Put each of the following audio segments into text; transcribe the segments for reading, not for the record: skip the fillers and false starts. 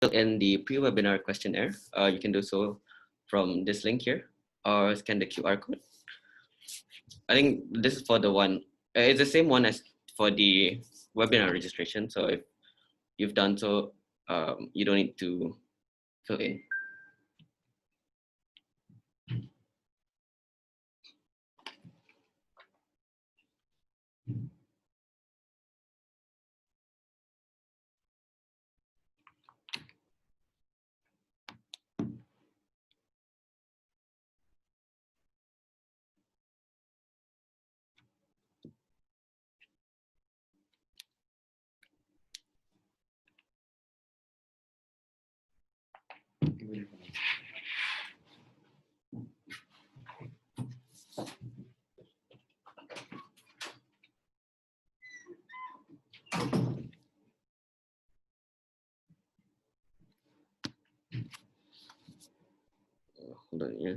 in the pre-webinar questionnaire, you can do so from this link here or scan the QR code. I think this is for the one, it's the same one as for the webinar registration. So if you've done so, you don't need to fill in. Hold on, yeah.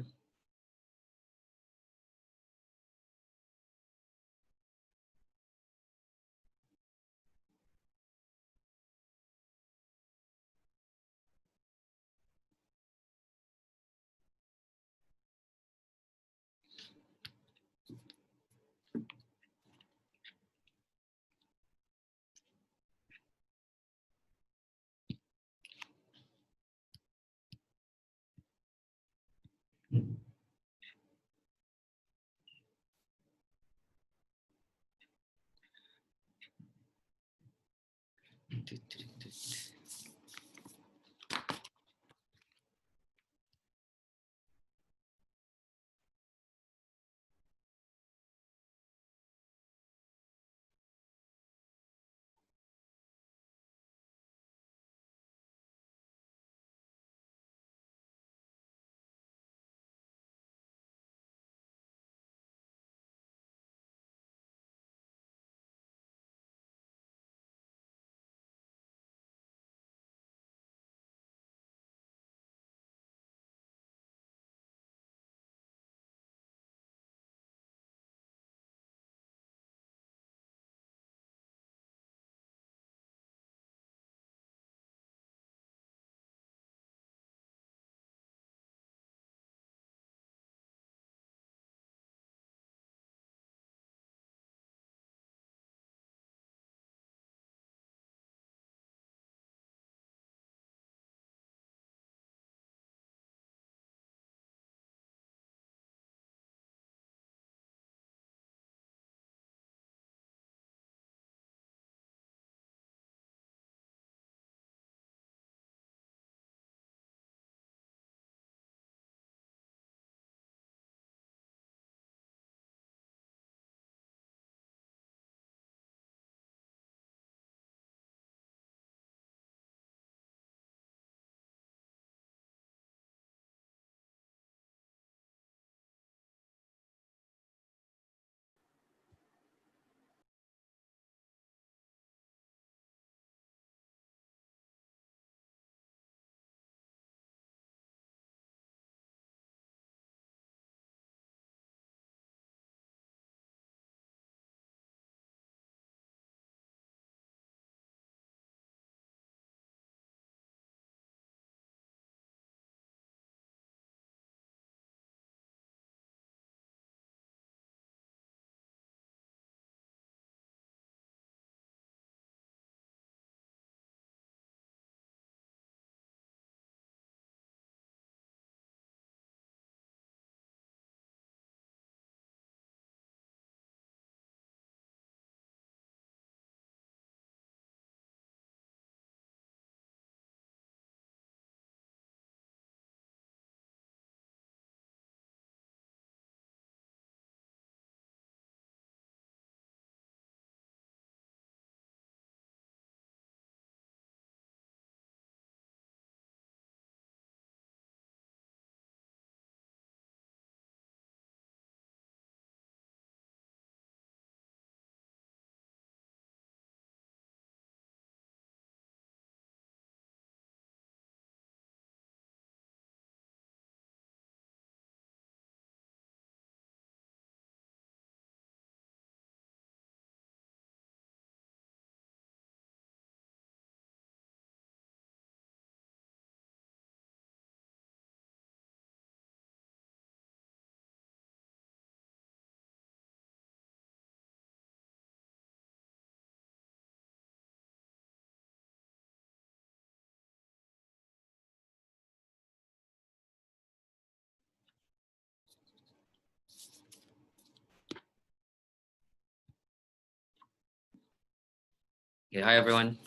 Okay, hi everyone.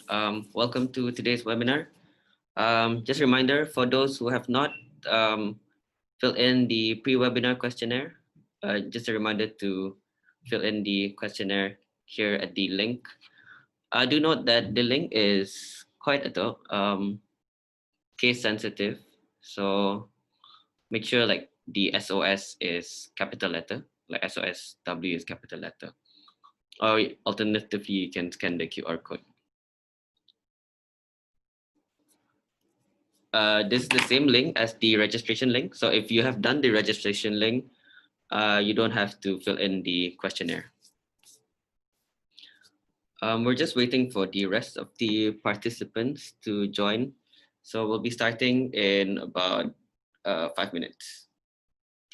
Welcome to today's webinar. Just a reminder for those who have not filled in the pre-webinar questionnaire, just a reminder to fill in the questionnaire here at the link. Do note that the link is quite case sensitive, so make sure like the S.O.S is capital letter, like S.O.S.W is capital letter, or alternatively you can scan the QR code. This is the same link as the registration link. So if you have done the registration link, you don't have to fill in the questionnaire. We're just waiting for the rest of the participants to join. So we'll be starting in about 5 minutes.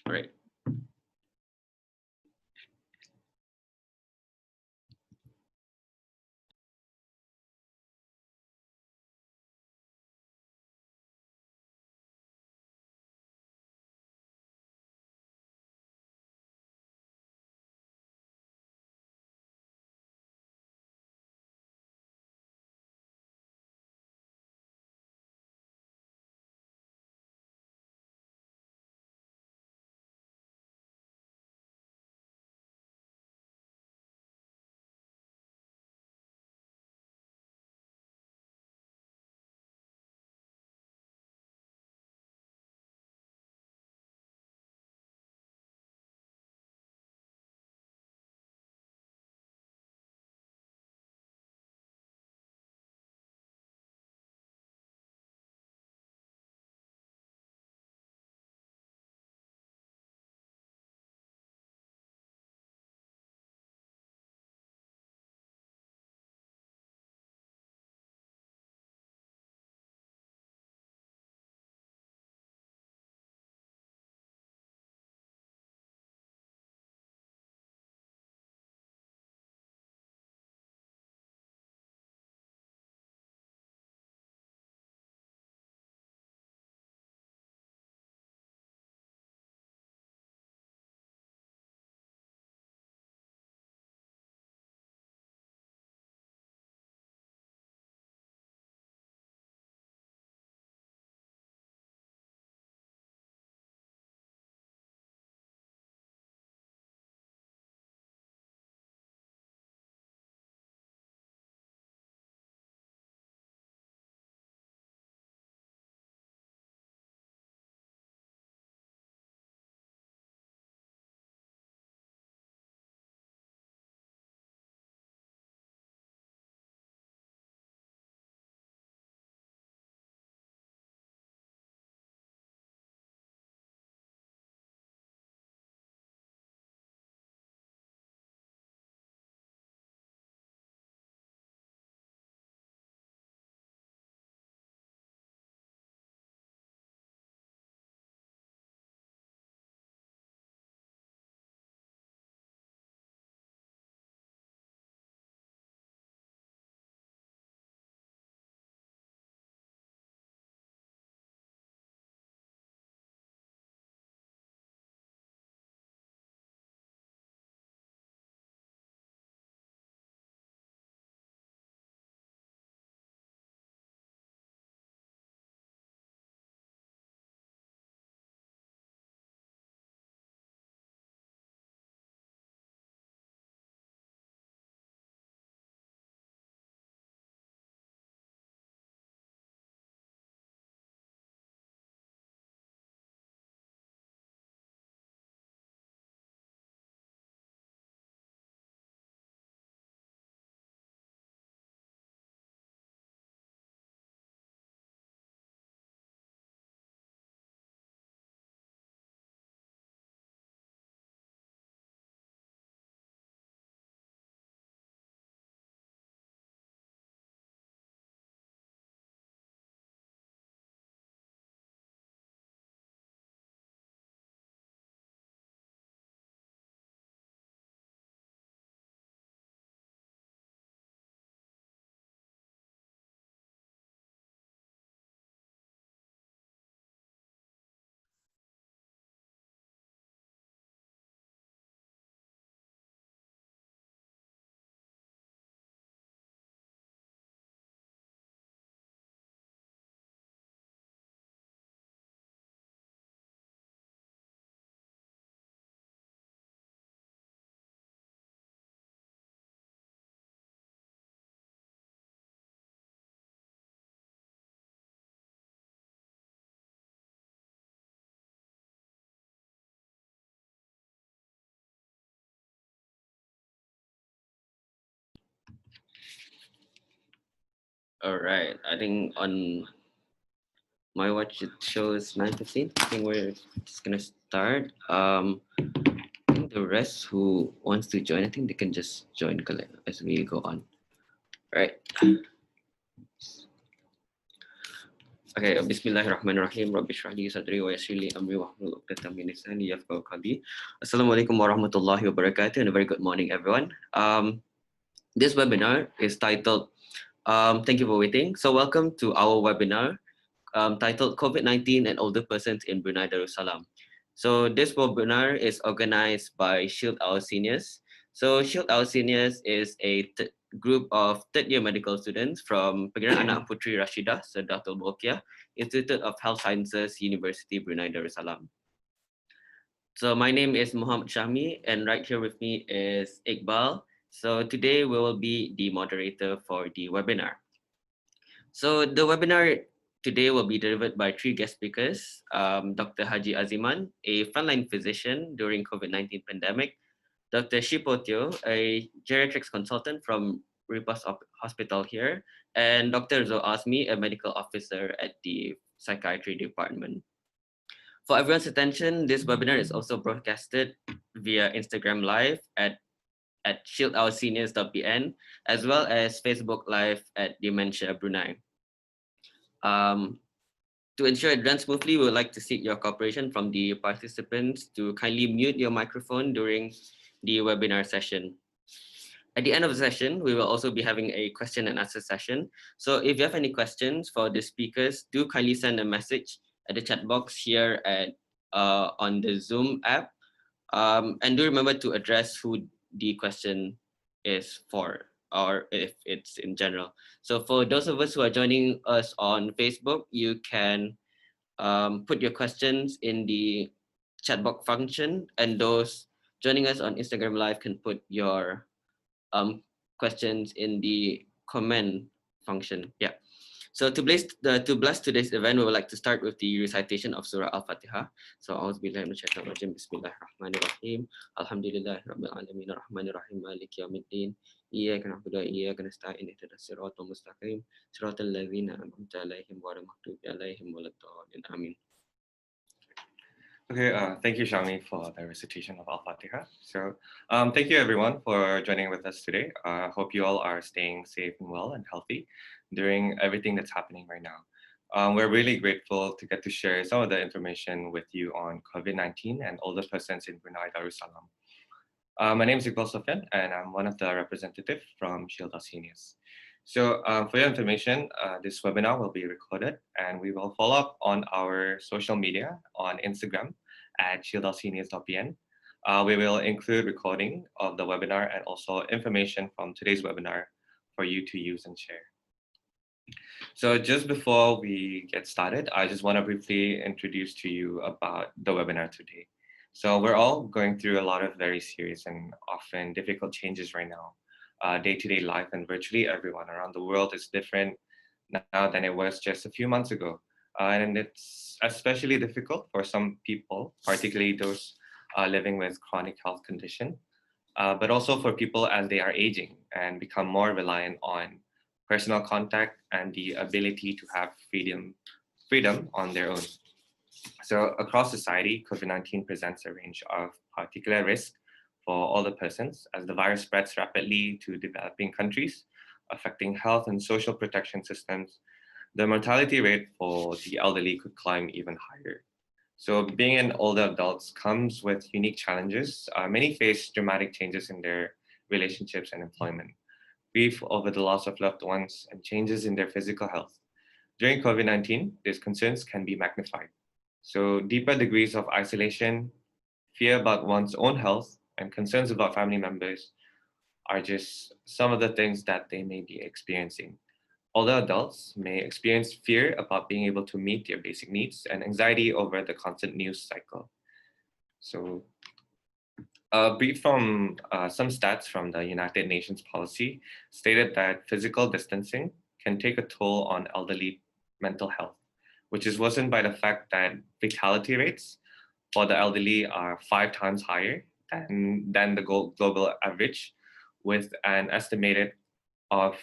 All right. All right. I think on my watch it shows 9:15. I think we're just gonna start. I think the rest who wants to join, I think they can just join as we go on. Right. Okay, Bismillahirrahmanirrahim. Rabbi shrah li sadri wa yassir li amri wahlul 'uqdatam min lisani yafqahu qawli. Assalamualaikum warahmatullahi wabarakatuh, and a very good morning, everyone. This webinar is titled, thank you for waiting. So welcome to our webinar titled COVID-19 and Older Persons in Brunei Darussalam. So this webinar is organized by Shield Our Seniors. So Shield Our Seniors is a group of third-year medical students from Pegirian Anak Putri Rashidah Sedatul Bolkiah Institute of Health Sciences, Universiti Brunei Darussalam. So my name is Muhammad Syahmi, and right here with me is Iqbal. So today we will be the moderator for the webinar. So the webinar today will be delivered by three guest speakers. Dr. Haji Aziman, a frontline physician during COVID-19 pandemic. Dr. Shipotio, a geriatrics consultant from RIPAS hospital here. And Dr. Zul Azmi, a medical officer at the Psychiatry Department. For everyone's attention, this webinar is also broadcasted via Instagram Live at shieldourSeniors.pn, as well as Facebook Live at Dementia Brunei. To ensure it runs smoothly, we would like to seek your cooperation from the participants to kindly mute your microphone during the webinar session. At the end of the session, we will also be having a question and answer session. So if you have any questions for the speakers, do kindly send a message at the chat box here on the Zoom app. And do remember to address who the question is for, or if it's in general. So for those of us who are joining us on Facebook, you can put your questions in the chat box function, and those joining us on Instagram Live can put your questions in the comment function. Yeah. So to bless today's event, we would like to start with the recitation of Surah Al-Fatiha. So A'udzubillahi minasyaitonirrajim. Bismillahirrahmanirrahim. Alhamdulillahirabbil alamin arrahmanirrahim maliki yaumiddin. Iyyaka na'budu wa iyyaka nasta'in ihdinas siratal mustaqim siratal ladzina an'amta 'alaihim ghairil maghdubi 'alaihim waladdallin. Amin. Okay, thank you, Syahmi, for the recitation of Al-Fatiha. So thank you, everyone, for joining with us today. I hope you all are staying safe and well and healthy during everything that's happening right now. We're really grateful to get to share some of the information with you on COVID-19 and older persons in Brunei Darussalam. My name is Iqbal Sofyan, and I'm one of the representatives from Shield Seniors. So for your information, this webinar will be recorded, and we will follow up on our social media on Instagram at shieldourSeniors.pn. We will include recording of the webinar and also information from today's webinar for you to use and share. So just before we get started, I just want to briefly introduce to you about the webinar today. So we're all going through a lot of very serious and often difficult changes right now. Day-to-day life and virtually everyone around the world is different now than it was just a few months ago. And it's especially difficult for some people, particularly those living with chronic health condition, but also for people as they are aging and become more reliant on personal contact and the ability to have freedom on their own. So across society, COVID-19 presents a range of particular risks for all the persons as the virus spreads rapidly to developing countries, affecting health and social protection systems. The mortality rate for the elderly could climb even higher. So being an older adults comes with unique challenges. Many face dramatic changes in their relationships and employment, grief over the loss of loved ones, and changes in their physical health. During COVID-19, these concerns can be magnified. So deeper degrees of isolation, fear about one's own health, and concerns about family members are just some of the things that they may be experiencing. Older adults may experience fear about being able to meet their basic needs and anxiety over the constant news cycle. So a brief from some stats from the United Nations policy stated that physical distancing can take a toll on elderly mental health, which is worsened by the fact that fatality rates for the elderly are 5 times higher than the global average, with an estimated of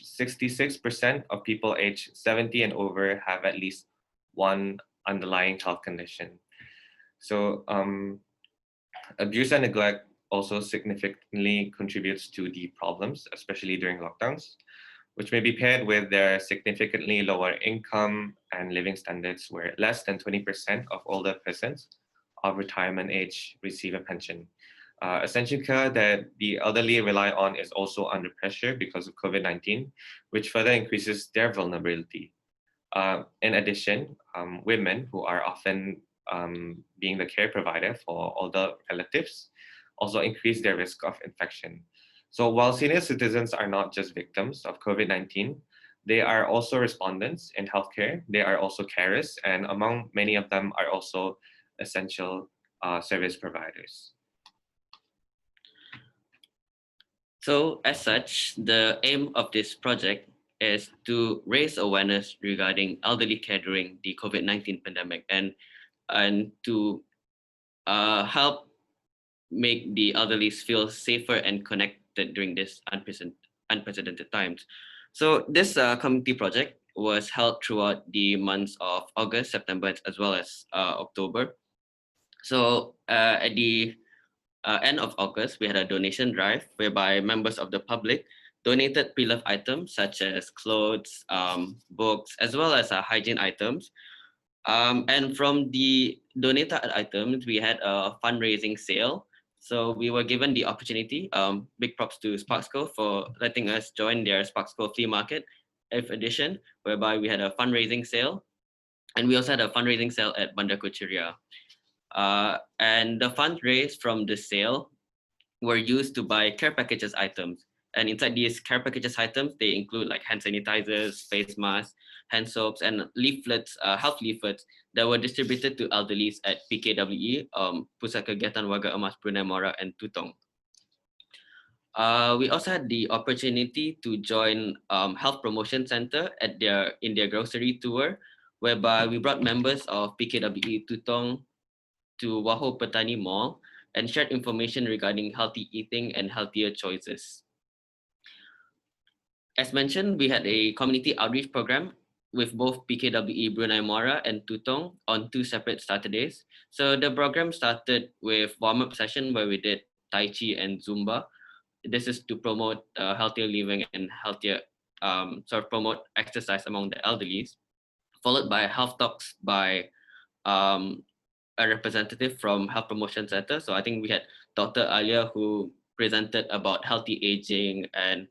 66% of people aged 70 and over have at least one underlying health condition. So abuse and neglect also significantly contributes to the problems, especially during lockdowns, which may be paired with their significantly lower income and living standards, where less than 20% of older persons of retirement age receive a pension. Essential care that the elderly rely on is also under pressure because of COVID-19, which further increases their vulnerability. In addition, women who are often being the care provider for older relatives also increase their risk of infection. So while senior citizens are not just victims of COVID-19, they are also respondents in healthcare. They are also carers, and among many of them are also essential service providers. So as such, the aim of this project is to raise awareness regarding elderly care during the COVID-19 pandemic and to help make the elderly feel safer and connected during this unprecedented times. So this community project was held throughout the months of August, September, as well as October. So at the end of August, we had a donation drive whereby members of the public donated pre-loved items such as clothes, books, as well as hygiene items. And from the donated items, we had a fundraising sale. So we were given the opportunity, big props to Sparksco for letting us join their Sparksco flea market 8th edition, whereby we had a fundraising sale. And we also had a fundraising sale at Bandar Kuchria. And the funds raised from the sale were used to buy care packages items. And inside these care packages items, they include like hand sanitizers, face masks, hand soaps, and leaflets, health leaflets that were distributed to elderlies at PKWE, Pusat Kegiatan Warga Emas Brunei Mara and Tutong. We also had the opportunity to join Health Promotion Center in their grocery tour, whereby we brought members of PKWE Tutong to Waho Petani Mall and shared information regarding healthy eating and healthier choices. As mentioned, we had a community outreach program with both PKWE Brunei Mara and Tutong on 2 separate Saturdays. So the program started with warm-up session where we did Tai Chi and Zumba. This is to promote healthier living and healthier, promote exercise among the elderly, followed by health talks by a representative from Health Promotion Center. So I think we had Dr. Alia who presented about healthy aging and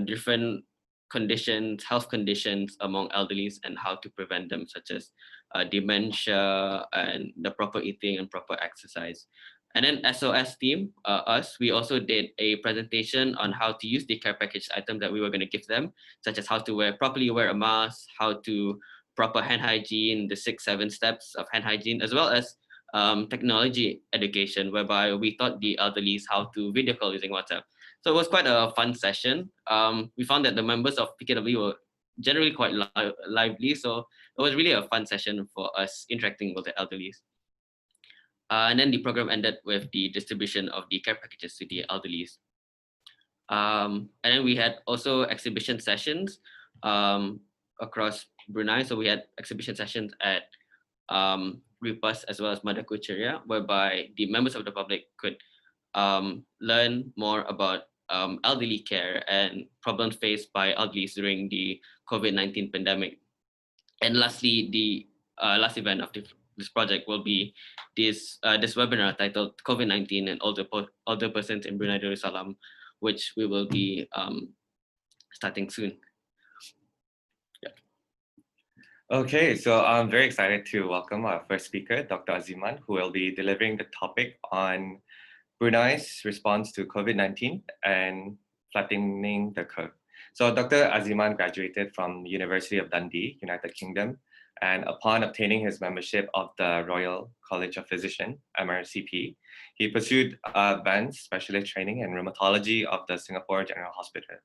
different conditions, health conditions among elderlies and how to prevent them, such as dementia and the proper eating and proper exercise. And then S.O.S team, we also did a presentation on how to use the care package items that we were going to give them, such as how to properly wear a mask, how to proper hand hygiene, the 6-7 steps of hand hygiene, as well as technology education, whereby we taught the elderlies how to video call using WhatsApp. So it was quite a fun session. We found that the members of PKW were generally quite lively, so it was really a fun session for us interacting with the elderlies. And then the program ended with the distribution of the care packages to the elderlies. And then we had also exhibition sessions across Brunei. So we had exhibition sessions at RIPAS as well as Bandar Kuchria, whereby the members of the public could learn more about elderly care and problems faced by elderly during the COVID-19 pandemic. And lastly, the last event of this project will be this webinar titled COVID-19 and older persons in Brunei Darussalam, which we will be starting soon. Okay, so I'm very excited to welcome our first speaker, Dr. Aziman, who will be delivering the topic on Brunei's response to COVID-19 and flattening the curve. So Dr. Aziman graduated from the University of Dundee, United Kingdom, and upon obtaining his membership of the Royal College of Physicians, MRCP, he pursued advanced specialist training in rheumatology of the Singapore General Hospital,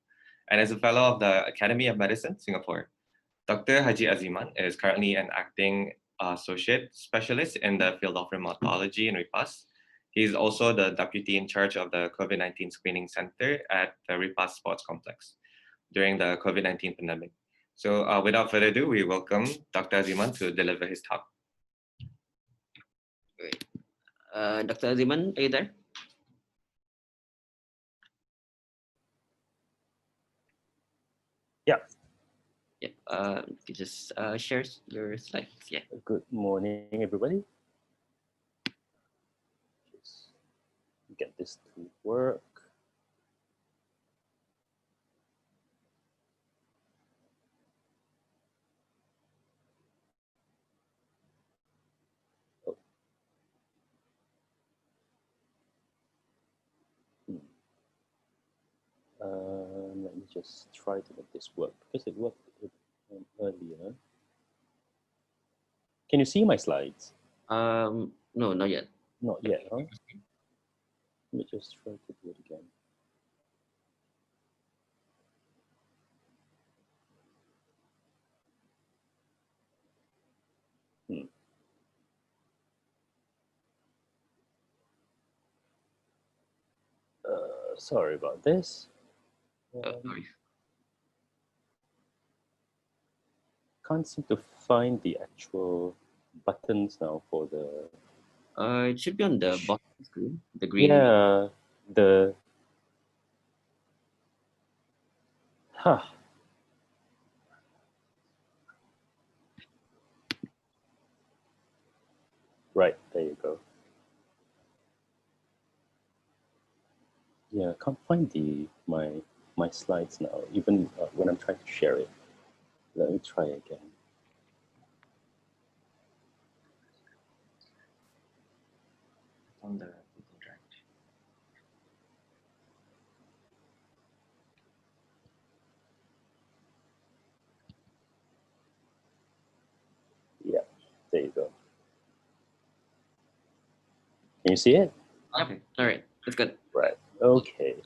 and is a fellow of the Academy of Medicine, Singapore. Dr. Haji Aziman is currently an acting associate specialist in the field of rheumatology in RIPAS. He's also the deputy in charge of the COVID-19 screening center at the RIPAS Sports Complex. during the COVID-19 pandemic. So without further ado, we welcome Dr. Aziman to deliver his talk. Great. Dr. Aziman, are you there? Yeah. Yeah. You just share your slides. Yeah. Good morning, everybody. Just get this to work. Oh. Let me just try to make this work because it worked earlier. Can you see my slides? No, not yet. Not yet, huh? Let me just try to do it again. Sorry about this. Sorry. Can't seem to find the actual buttons now for the. It should be on the bottom screen, the green. Yeah, the. Huh. Right, there you go. Yeah, I can't find my slides now, even when I'm trying to share it. Let me try again. On the Google Drive. Yeah, there you go. Can you see it? Okay. All right. That's good. Right. Okay.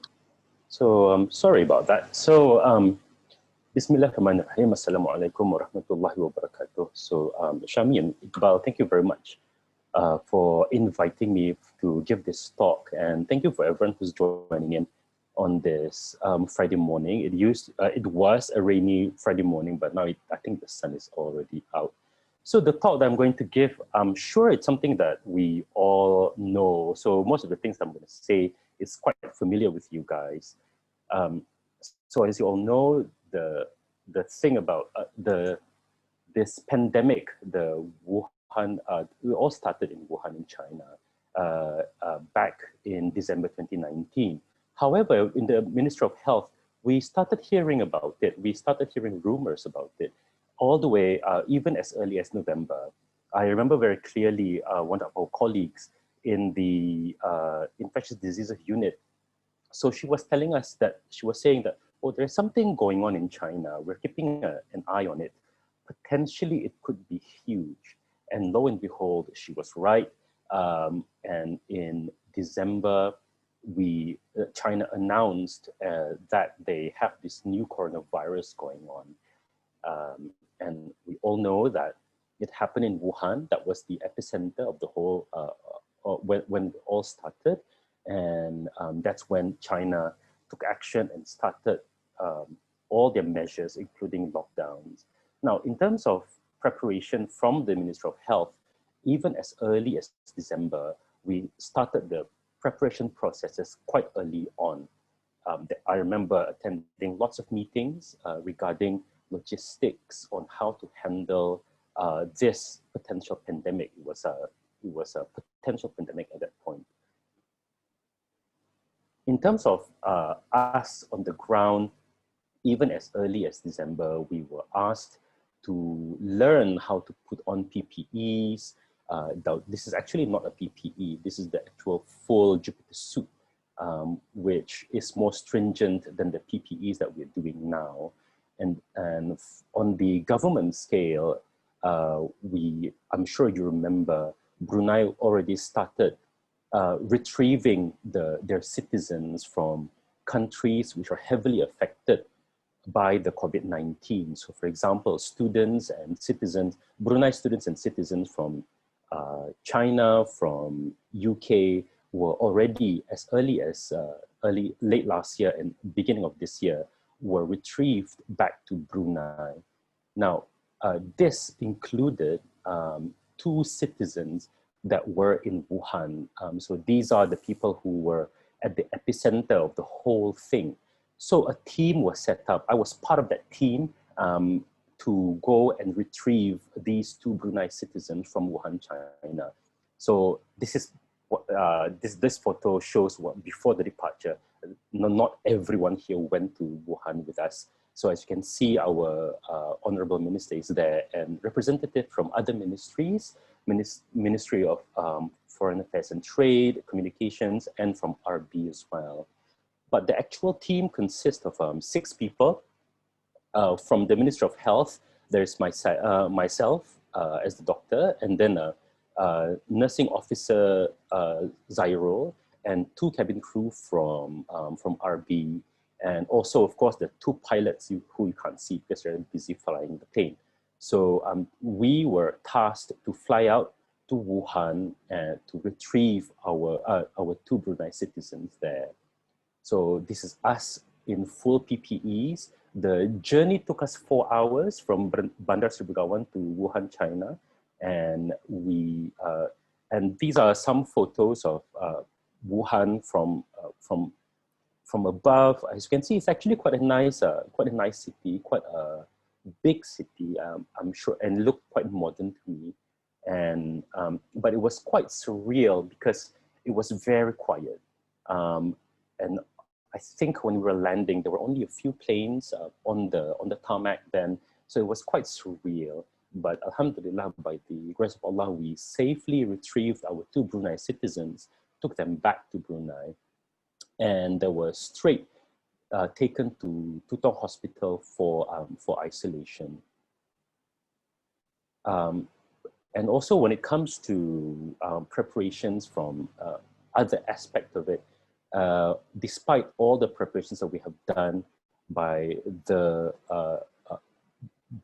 So sorry about that. So Bismillahirrahmanirrahim. Assalamualaikum warahmatullahi wabarakatuh. So Syahmi and Iqbal, thank you very much for inviting me to give this talk, and thank you for everyone who's joining in on this Friday morning. It was a rainy Friday morning, but now I think the sun is already out. So the talk that I'm going to give, I'm sure it's something that we all know. So most of the things I'm going to say is quite familiar with you guys. So as you all know, the thing about this pandemic, the Wuhan, we all started in Wuhan in China back in December 2019. However, in the Ministry of Health, we started hearing about it. We started hearing rumors about it all the way, even as early as November. I remember very clearly one of our colleagues in the infectious diseases unit. So she was telling us that, she was saying that, oh, there's something going on in China. We're keeping an eye on it. Potentially it could be huge. And lo and behold, she was right. And in December, China announced that they have this new coronavirus going on. And we all know that it happened in Wuhan. That was the epicenter of the whole, when it all started. And that's when China took action and started all their measures, including lockdowns. Now, in terms of preparation from the Ministry of Health, even as early as December, we started the preparation processes quite early on. I remember attending lots of meetings regarding logistics on how to handle this potential pandemic. It was a potential pandemic at that point. In terms of us on the ground, even as early as December, we were asked to learn how to put on PPEs. This is actually not a PPE. This is the actual full Jupiter suit, which is more stringent than the PPEs that we're doing now. And on the government scale, I'm sure you remember, Brunei already started retrieving their citizens from countries which are heavily affected by the COVID-19. So for example, students and citizens, Brunei students and citizens from China, from UK, were already as early as late last year and beginning of this year, were retrieved back to Brunei. Now, this included 2 citizens that were in Wuhan. So these are the people who were at the epicenter of the whole thing. So a team was set up. I was part of that team to go and retrieve these 2 Brunei citizens from Wuhan, China. So this is this photo shows what before the departure. Not everyone here went to Wuhan with us. So as you can see, our Honorable Minister is there, and representative from other ministries, Ministry of Foreign Affairs and Trade, Communications, and from RB as well. But the actual team consists of 6 people. From the Ministry of Health, there's myself as the doctor, and then nursing officer Zairo, and 2 cabin crew from RB, and also, of course, the 2 pilots who you can't see because they're busy flying the plane. So we were tasked to fly out to Wuhan and to retrieve our 2 Brunei citizens there. So this is us in full PPEs. The journey took us 4 hours from Bandar Seri Begawan to Wuhan, China, and and these are some photos of Wuhan from above. As you can see, it's actually quite a nice city, quite a big city, I'm sure, and looked quite modern to me. And but it was quite surreal because it was very quiet. And I think when we were landing, there were only a few planes on the tarmac then, so it was quite surreal. But Alhamdulillah, by the grace of Allah, we safely retrieved our 2 Brunei citizens, took them back to Brunei, and they were straight taken to Tutong Hospital for isolation. And also when it comes to preparations from other aspect of it, despite all the preparations that we have done by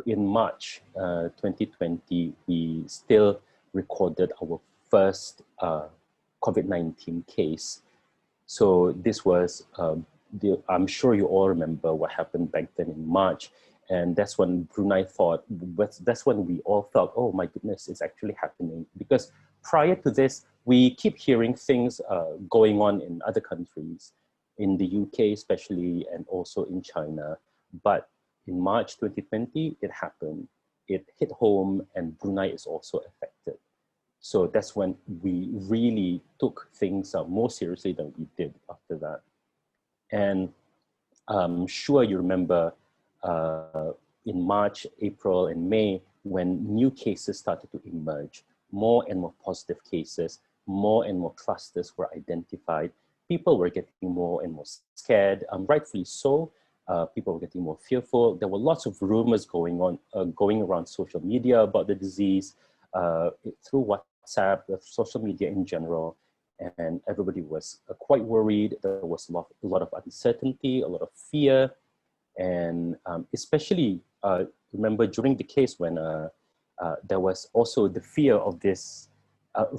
in March 2020, we still recorded our first COVID-19 case. So this was, I'm sure you all remember what happened back then in March. And that's when Brunei thought, that's when we all felt, oh my goodness, it's actually happening. Because prior to this, we keep hearing things going on in other countries, in the UK especially, and also in China. But in March 2020, it happened. It hit home, and Brunei is also affected. So that's when we really took things more seriously than we did after that. And I'm sure you remember in March, April, and May, when new cases started to emerge, more and more positive cases, more and more clusters were identified. People were getting more and more scared, rightfully so. People were getting more fearful. There were lots of rumors going around social media about the disease, through WhatsApp, social media in general, and everybody was quite worried. There was a lot of uncertainty, a lot of fear, and especially remember during the case when there was also the fear of this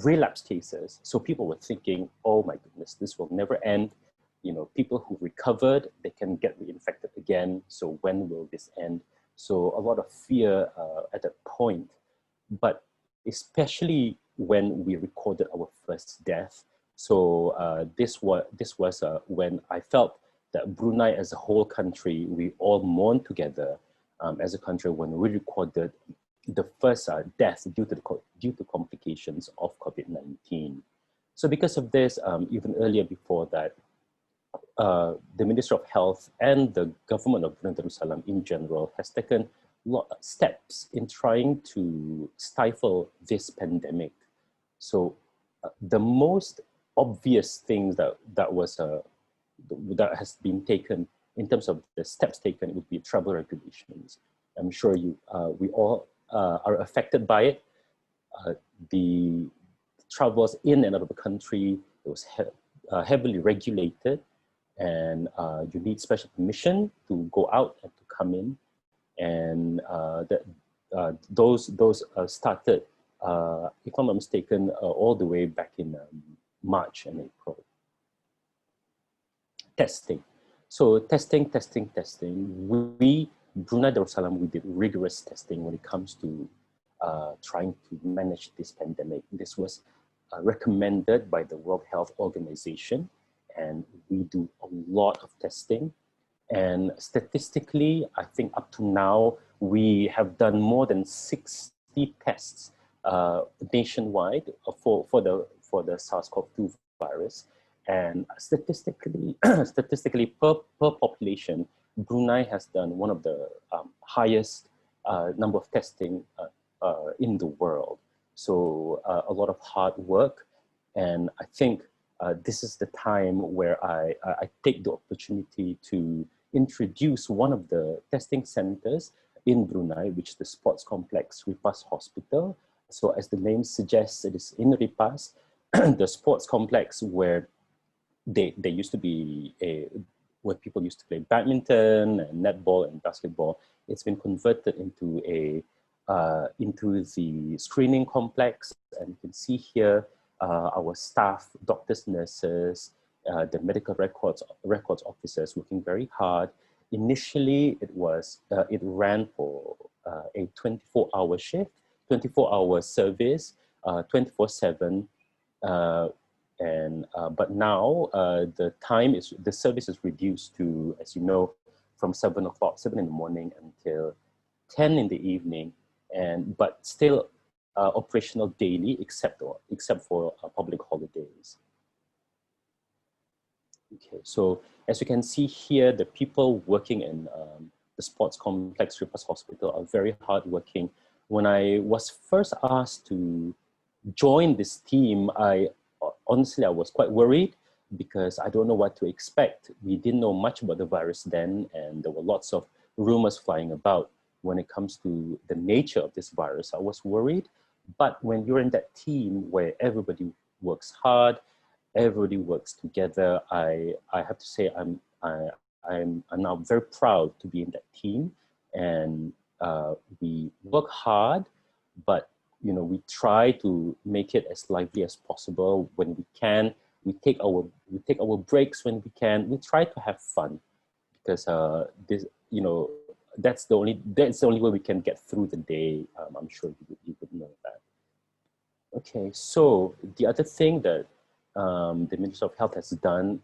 relapse cases. So people were thinking, oh my goodness, this will never end. You know, people who recovered, they can get reinfected again. So when will this end? So a lot of fear at that point. But especially when we recorded our first death. So this was when I felt that Brunei as a whole country, we all mourned together as a country when we recorded the first death due to complications of COVID-19. So because of this, even earlier before that, the Ministry of Health and the government of Brunei Darussalam in general has taken steps in trying to stifle this pandemic. So the most obvious things that has been taken in terms of the steps taken would be travel regulations. I'm sure we all are affected by it. The travels in and out of the country, it was heavily regulated, and you need special permission to go out and to come in. And those started, if I'm not mistaken, all the way back in March and April. Testing. So testing. We, Brunei Darussalam, we did rigorous testing when it comes to trying to manage this pandemic. This was recommended by the World Health Organization, and we do a lot of testing. And statistically, I think up to now, we have done more than 60 tests nationwide for the SARS-CoV-2 virus. And statistically, per population, Brunei has done one of the highest number of testing in the world. So a lot of hard work. And I think this is the time where I take the opportunity to introduce one of the testing centers in Brunei, which is the sports complex RIPAS Hospital. So as the name suggests, it is in RIPAS, the sports complex where there used to be where people used to play badminton and netball and basketball. It's been converted into into the screening complex, and you can see here our staff, doctors, nurses, the medical records officers working very hard. Initially, it ran for a 24-hour shift, 24-hour service, 24/7. But now the service is reduced to, as you know, from 7 in the morning until 10 in the evening, but still operational daily except for public holidays. Okay, so as you can see here, the people working in the sports complex RIPAS Hospital are very hardworking. When I was first asked to join this team, honestly, I was quite worried because I don't know what to expect. We didn't know much about the virus then, and there were lots of rumors flying about when it comes to the nature of this virus. I was worried, but when you're in that team where everybody works hard, everybody works together, I have to say I'm now very proud to be in that team, and we work hard, but we try to make it as lively as possible when we can. We take our breaks when we can. We try to have fun because that's the only way we can get through the day. I'm sure you would know that. Okay, so the other thing that the Ministry of Health has done,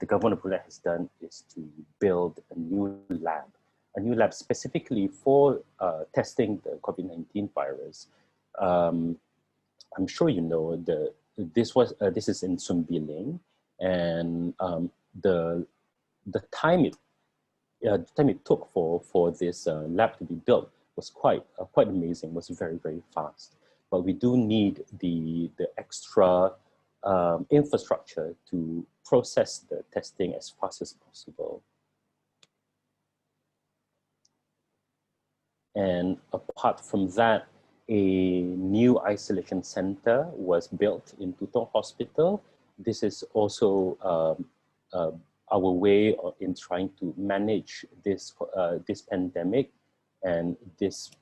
the government of Brunei has done, is to build a new lab specifically for testing the COVID-19 virus. I'm sure you know this is in Sumbiling, and the time it took for this lab to be built was quite amazing. Was very, very fast. But we do need the extra infrastructure to process the testing as fast as possible. And apart from that, a new isolation center was built in Tutong Hospital. This is also our way in trying to manage this pandemic, and this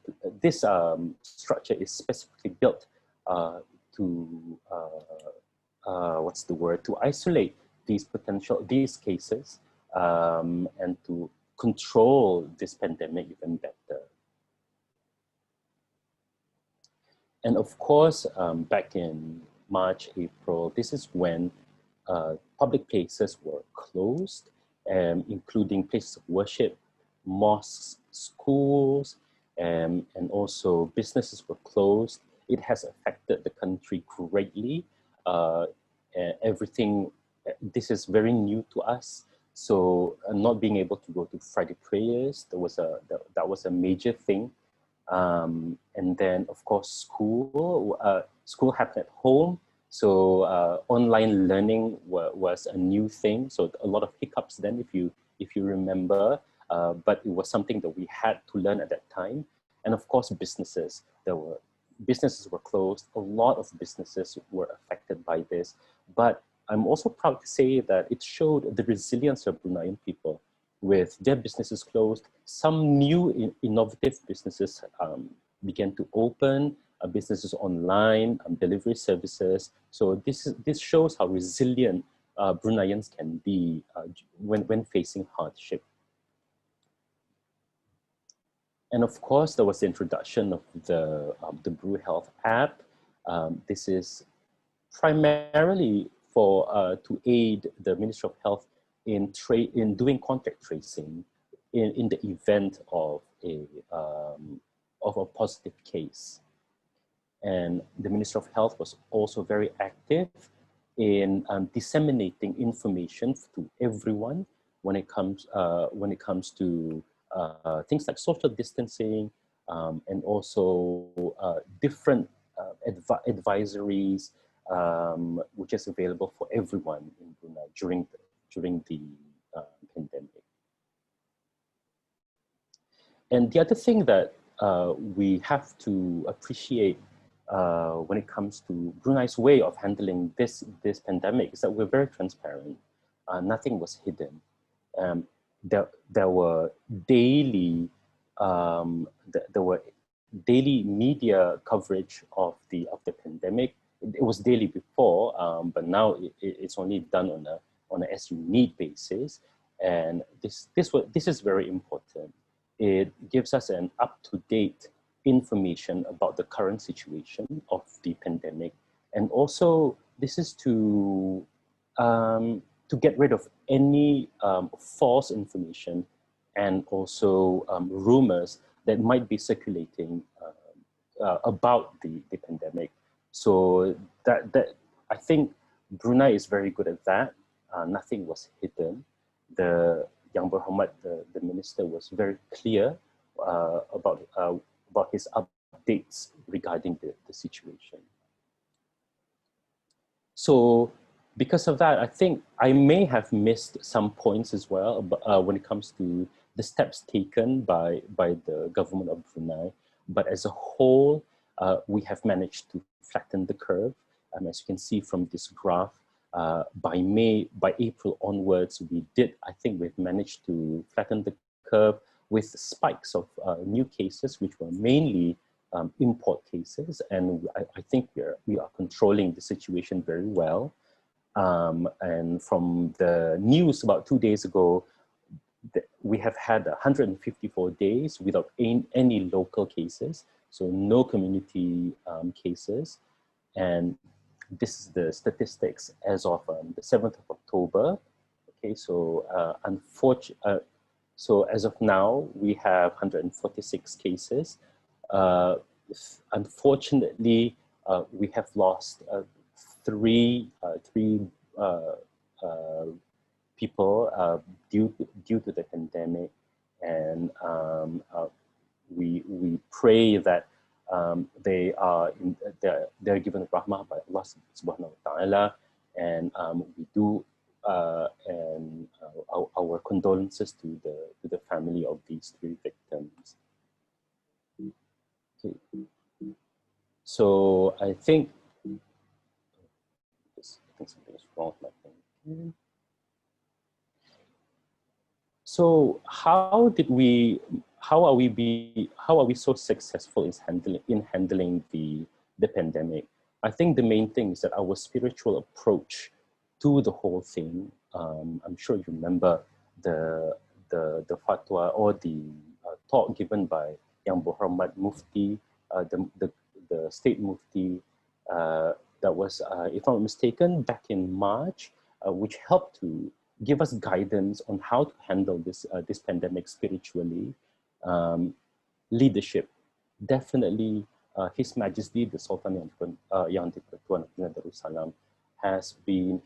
structure is specifically built to to isolate these cases and to control this pandemic even better. And of course, back in March, April, this is when public places were closed, including places of worship, mosques, schools, and also businesses were closed. It has affected the country greatly. This is very new to us. So not being able to go to Friday prayers, that was a major thing. And then, of course, school happened at home. So online learning was a new thing. So a lot of hiccups then, if you remember, but it was something that we had to learn at that time. And of course, businesses were closed. A lot of businesses were affected by this. But I'm also proud to say that it showed the resilience of Bruneian people. With their businesses closed, some new innovative businesses began to open, businesses online, delivery services. So this shows how resilient Bruneians can be when facing hardship. And of course, there was the introduction of the Bru Health app. This is primarily for to aid the Ministry of Health in doing contact tracing in the event of a positive case. And the Ministry of Health was also very active in disseminating information to everyone when it comes to things like social distancing and also different advisories, which is available for everyone in Brunei during the pandemic. And the other thing that we have to appreciate when it comes to Brunei's way of handling this pandemic is that we're very transparent. Nothing was hidden. There were daily media coverage of the pandemic. It was daily before, but now it's only done on a as you need basis, and this is very important. It gives us an up-to-date information about the current situation of the pandemic, and also this is to get rid of any false information and also rumors that might be circulating about the pandemic. So that I think Brunei is very good at that. Nothing was hidden. The Yang Berhormat, the minister, was very clear about his updates regarding the situation. So because of that, I think I may have missed some points as well when it comes to the steps taken by the government of Brunei. But as a whole, we have managed to flatten the curve. As you can see from this graph, by April onwards, we've managed to flatten the curve with spikes of new cases, which were mainly import cases. And I think we are controlling the situation very well. And from the news about 2 days ago, we have had 154 days without any local cases, so no community cases. And this is the statistics as of the 7th of October. Okay, so so as of now, we have 146 cases. Unfortunately, we have lost three people due to the pandemic, and we pray that they're given rahmah by Allah subhanahu wa ta'ala, and we do and our condolences to the family of these 3 victims. Okay. So I think something is wrong with my thing. So how are we so successful in handling the pandemic? I think the main thing is that our spiritual approach to the whole thing. I'm sure you remember the fatwa or the talk given by Yang Berhormat Mufti, the state Mufti, that was, if I'm not mistaken, back in March, which helped to give us guidance on how to handle this pandemic spiritually. Leadership, definitely, His Majesty the Sultan Yang di-Pertuan of Brunei Darussalam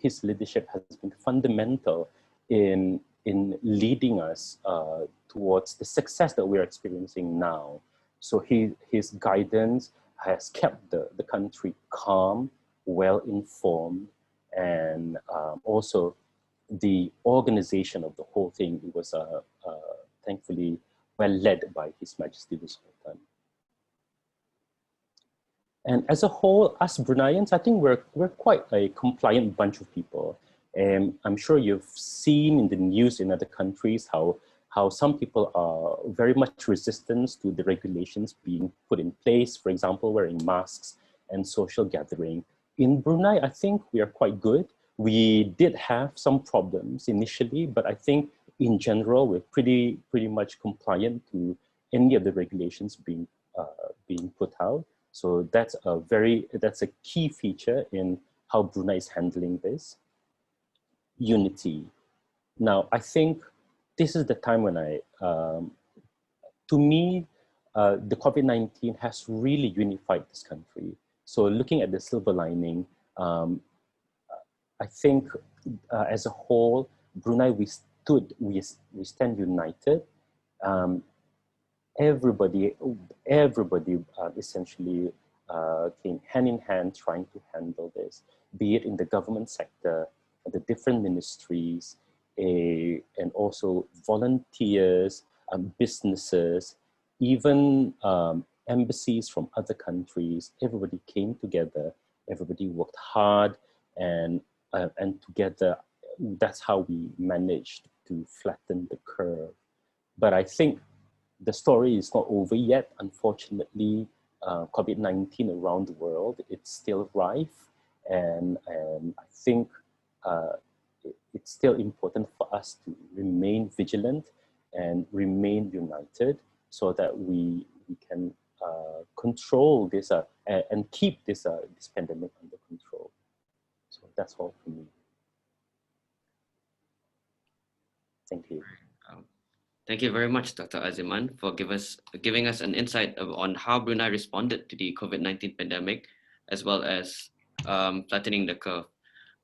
his leadership has been fundamental in leading us towards the success that we're experiencing now. So his guidance has kept the country calm, well informed, and also the organization of the whole thing, it was thankfully well led by His Majesty the Sultan. And as a whole, us Bruneians, I think we're quite a compliant bunch of people. I'm sure you've seen in the news in other countries how some people are very much resistant to the regulations being put in place, for example, wearing masks and social gathering. In Brunei, I think we are quite good. We did have some problems initially, but I think in general, we're pretty much compliant to any of the regulations being put out. So that's a key feature in how Brunei is handling this. Unity. Now, I think this is the time when to me, the COVID-19 has really unified this country. So looking at the silver lining, I think as a whole, Brunei, we stand united. Everybody essentially came hand in hand trying to handle this, be it in the government sector, the different ministries, and also volunteers, businesses, even embassies from other countries. Everybody came together, everybody worked hard, and together, that's how we managed to flatten the curve. But I think the story is not over yet. Unfortunately, COVID-19 around the world, it's still rife, and I think it's still important for us to remain vigilant and remain united so that we can control this and keep this pandemic under control. So that's all for me. Thank you. Thank you very much, Dr. Aziman, for giving us an insight on how Brunei responded to the COVID-19 pandemic, as well as flattening the curve.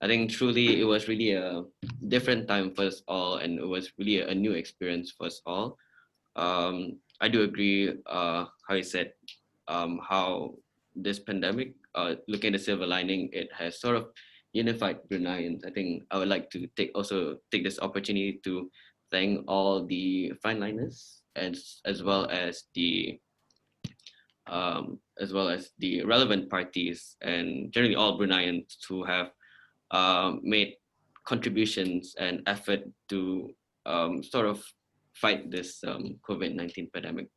I think truly it was really a different time for us all, and it was really a new experience for us all. I do agree how you said how this pandemic, looking at the silver lining, it has sort of unified Bruneians. I think I would like to take this opportunity to thank all the frontliners as well as the relevant parties and generally all Bruneians who have made contributions and effort to sort of fight this COVID-19 pandemic.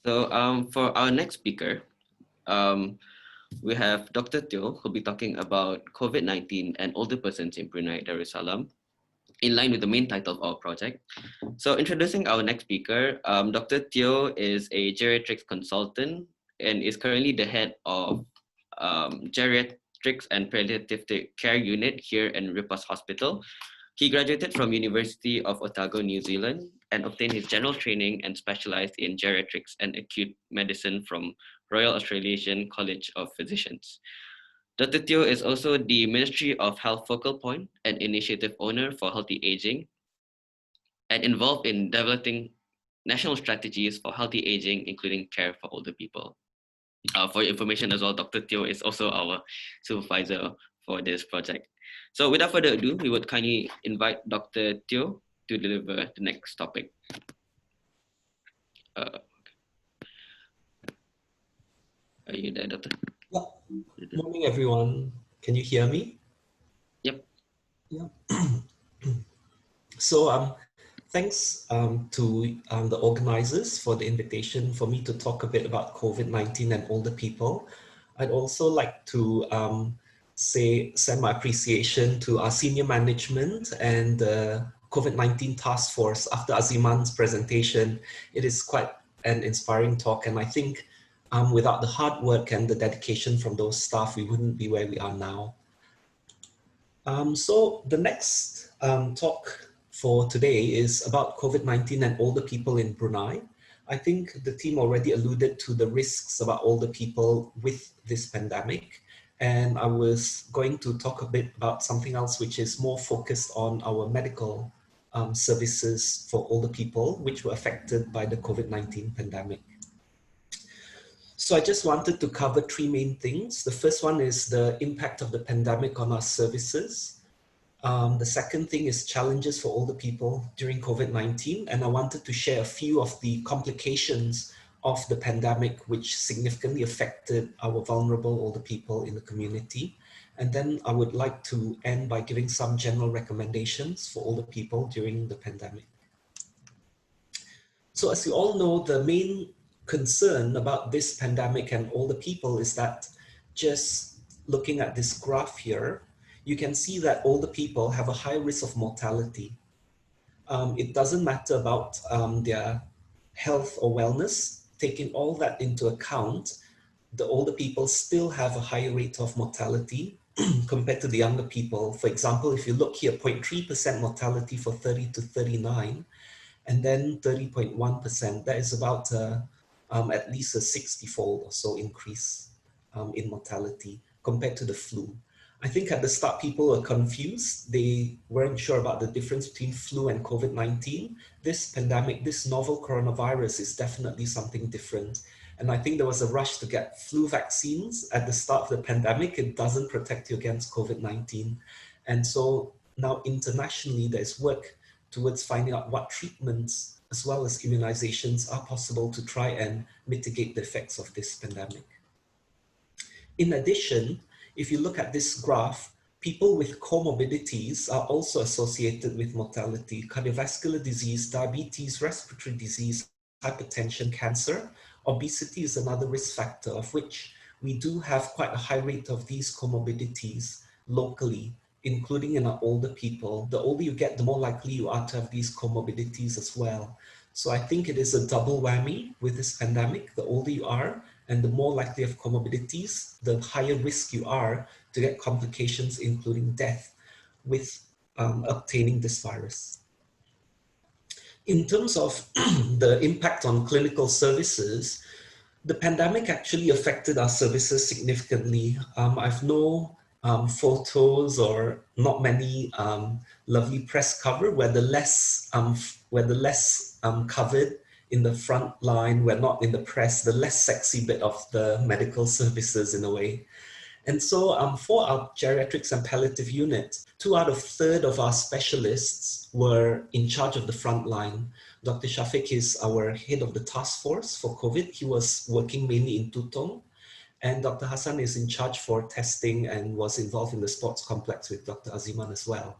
So for our next speaker, we have Dr. Teo, who'll be talking about COVID-19 and older persons in Brunei Darussalam, in line with the main title of our project. So introducing our next speaker, Dr. Teo is a geriatrics consultant and is currently the head of Geriatrics and Palliative Care Unit here in RIPAS Hospital. He graduated from University of Otago, New Zealand, and obtained his general training and specialized in geriatrics and acute medicine from Royal Australasian College of Physicians. Dr. Teo is also the Ministry of Health focal point and initiative owner for healthy aging, and involved in developing national strategies for healthy aging, including care for older people. For your information as well, Dr. Teo is also our supervisor for this project. So without further ado, we would kindly invite Dr. Teo to deliver the next topic. Are you there, Doctor? Yeah. Good morning, everyone. Can you hear me? Yep. Yeah. So thanks to the organizers for the invitation for me to talk a bit about COVID-19 and older people. I'd also like to send my appreciation to our senior management and the COVID-19 task force. After Aziman's presentation, it is quite an inspiring talk, and I think without the hard work and the dedication from those staff, we wouldn't be where we are now. So the next talk for today is about COVID-19 and older people in Brunei. I think the team already alluded to the risks about older people with this pandemic. And I was going to talk a bit about something else, which is more focused on our medical services for older people, which were affected by the COVID-19 pandemic. So I just wanted to cover three main things. The first one is the impact of the pandemic on our services. The second thing is challenges for older people during COVID-19. And I wanted to share a few of the complications of the pandemic, which significantly affected our vulnerable older people in the community. And then I would like to end by giving some general recommendations for older people during the pandemic. So as you all know, the main concern about this pandemic and older people is that just looking at this graph here, you can see that older people have a high risk of mortality. It doesn't matter about their health or wellness. Taking all that into account, the older people still have a higher rate of mortality compared to the younger people. For example, if you look here, 0.3% mortality for 30 to 39, and then 30.1%, that is about at least a 60-fold or so increase in mortality compared to the flu. I think at the start, people were confused. They weren't sure about the difference between flu and COVID-19. This pandemic, this novel coronavirus is definitely something different. And I think there was a rush to get flu vaccines at the start of the pandemic. It doesn't protect you against COVID-19. And so now internationally, there's work towards finding out what treatments as well as immunizations are possible to try and mitigate the effects of this pandemic. In addition, if you look at this graph, people with comorbidities are also associated with mortality. Cardiovascular disease, diabetes, respiratory disease, hypertension, cancer, obesity is another risk factor, of which we do have quite a high rate of these comorbidities locally, including in our older people. The older you get, the more likely you are to have these comorbidities as well. So I think it is a double whammy with this pandemic. The older you are, and the more likely of comorbidities, the higher risk you are to get complications, including death, with obtaining this virus. In terms of the impact on clinical services, the pandemic actually affected our services significantly. I've no photos or not many lovely press cover where the less covered in the front line, we're not in the press, the less sexy bit of the medical services in a way. And so for our geriatrics and palliative unit, 2 out of 3 of our specialists were in charge of the front line. Dr. Shafiq is our head of the task force for COVID. He was working mainly in Tutong. And Dr. Hassan is in charge for testing and was involved in the sports complex with Dr. Aziman as well.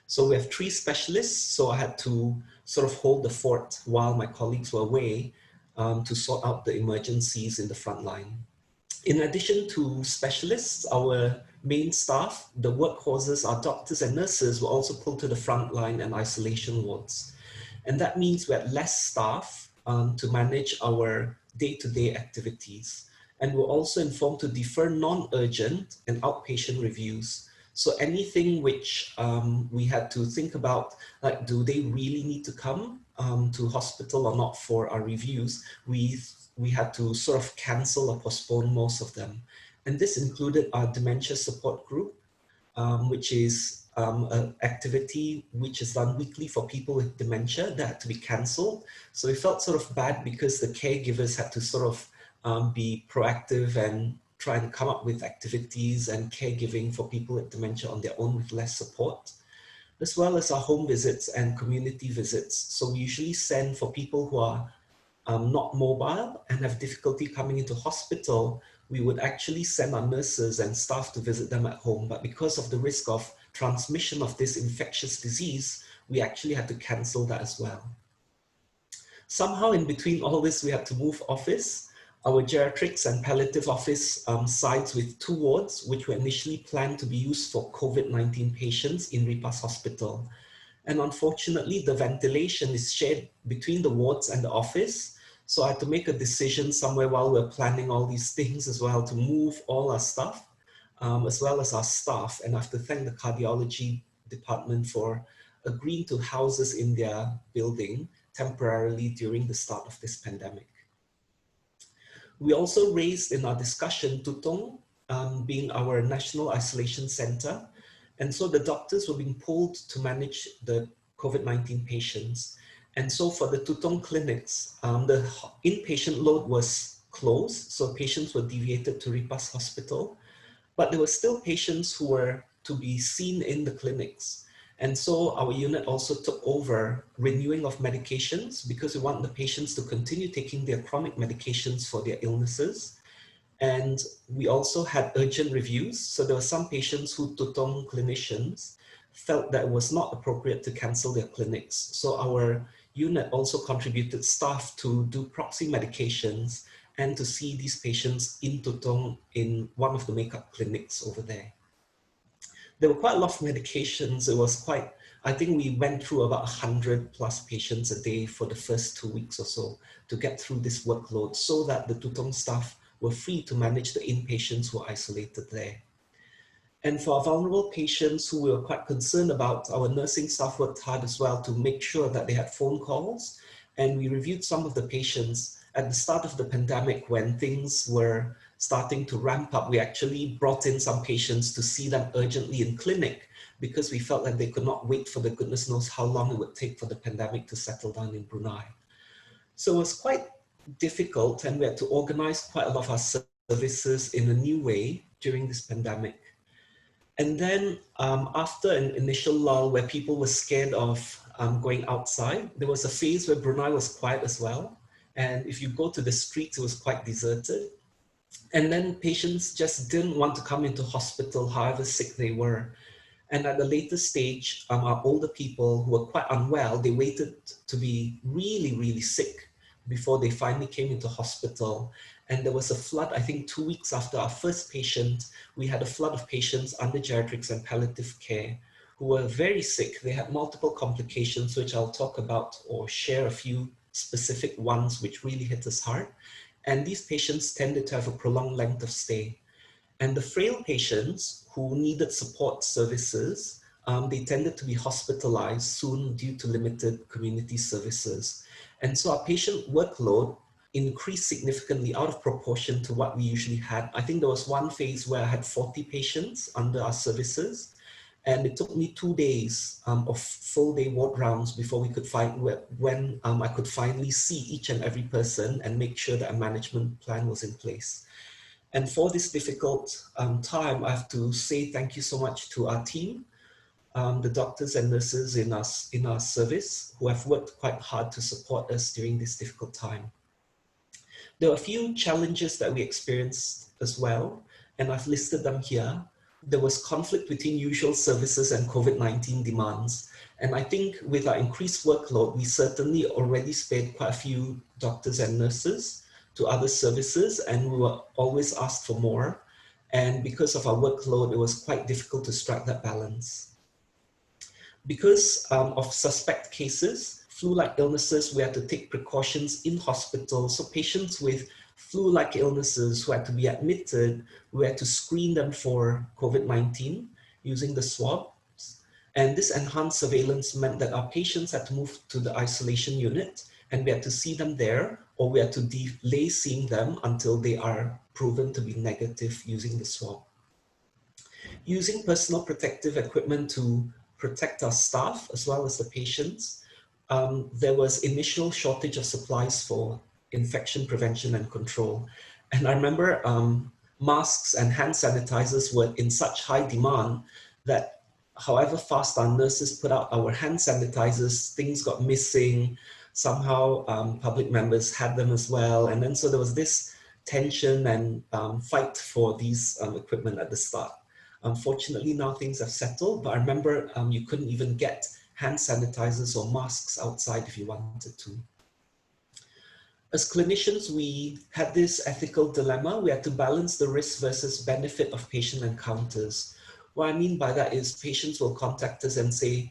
So we have 3 specialists, so I had to sort of hold the fort while my colleagues were away to sort out the emergencies in the front line. In addition to specialists, our main staff, the workhorses, our doctors and nurses were also pulled to the front line and isolation wards. And that means we had less staff to manage our day-to-day activities. And we're also informed to defer non-urgent and outpatient reviews. So anything which we had to think about, like do they really need to come to hospital or not for our reviews, we had to sort of cancel or postpone most of them. And this included our dementia support group, which is an activity which is done weekly for people with dementia that had to be cancelled. So we felt sort of bad because the caregivers had to sort of be proactive and try and come up with activities and caregiving for people with dementia on their own with less support, as well as our home visits and community visits. So we usually send for people who are not mobile and have difficulty coming into hospital, we would actually send our nurses and staff to visit them at home. But because of the risk of transmission of this infectious disease, we actually had to cancel that as well. Somehow in between all this, we had to move office. Our geriatrics and palliative office sides with 2 wards, which were initially planned to be used for COVID-19 patients in RIPAS hospital. And unfortunately, the ventilation is shared between the wards and the office. So I had to make a decision somewhere while we're planning all these things as well to move all our stuff, as well as our staff. And I have to thank the cardiology department for agreeing to house us in their building temporarily during the start of this pandemic. We also raised in our discussion Tutong being our national isolation center. And so the doctors were being pulled to manage the COVID-19 patients. And so for the Tutong clinics, the inpatient load was closed. So patients were deviated to RIPAS hospital, but there were still patients who were to be seen in the clinics. And so our unit also took over renewing of medications because we want the patients to continue taking their chronic medications for their illnesses. And we also had urgent reviews. So there were some patients who Tutong clinicians felt that it was not appropriate to cancel their clinics. So our unit also contributed staff to do proxy medications and to see these patients in Tutong in one of the makeup clinics over there. There were quite a lot of medications. It was quite, I think we went through about 100+ patients a day for the first 2 weeks or so to get through this workload so that the Tutong staff were free to manage the inpatients who were isolated there. And for our vulnerable patients who we were quite concerned about, our nursing staff worked hard as well to make sure that they had phone calls. And we reviewed some of the patients at the start of the pandemic when things were starting to ramp up. We actually brought in some patients to see them urgently in clinic because we felt that they could not wait for the goodness knows how long it would take for the pandemic to settle down in Brunei. So it was quite difficult, and we had to organize quite a lot of our services in a new way during this pandemic. And then after an initial lull where people were scared of going outside, there was a phase where Brunei was quiet as well. And if you go to the streets, it was quite deserted. And then patients just didn't want to come into hospital, however sick they were. And at the later stage, our older people who were quite unwell, they waited to be really, really sick before they finally came into hospital. And there was a flood, I think 2 weeks after our first patient, we had a flood of patients under geriatrics and palliative care who were very sick. They had multiple complications, which I'll talk about or share a few specific ones which really hit us hard. And these patients tended to have a prolonged length of stay. And the frail patients who needed support services, they tended to be hospitalized soon due to limited community services. And so our patient workload increased significantly out of proportion to what we usually had. I think there was one phase where I had 40 patients under our services, and it took me 2 days of full day ward rounds before we could find when I could finally see each and every person and make sure that a management plan was in place. And for this difficult time, I have to say thank you so much to our team, the doctors and nurses in our service who have worked quite hard to support us during this difficult time. There were a few challenges that we experienced as well, and I've listed them here. There was conflict between usual services and COVID-19 demands. And I think with our increased workload, we certainly already spared quite a few doctors and nurses to other services, and we were always asked for more. And because of our workload, it was quite difficult to strike that balance. Because of suspect cases, flu-like illnesses, we had to take precautions in hospital. So patients with flu-like illnesses who had to be admitted, we had to screen them for COVID-19 using the swabs. And this enhanced surveillance meant that our patients had to move to the isolation unit, and we had to see them there, or we had to delay seeing them until they are proven to be negative using the swab. Using personal protective equipment to protect our staff as well as the patients, there was initial shortage of supplies for infection prevention and control. And I remember masks and hand sanitizers were in such high demand that however fast our nurses put out our hand sanitizers, things got missing. Somehow public members had them as well. And then so there was this tension and fight for these equipment at the start. Unfortunately, now things have settled, but I remember you couldn't even get hand sanitizers or masks outside if you wanted to. As clinicians, we had this ethical dilemma. We had to balance the risk versus benefit of patient encounters. What I mean by that is patients will contact us and say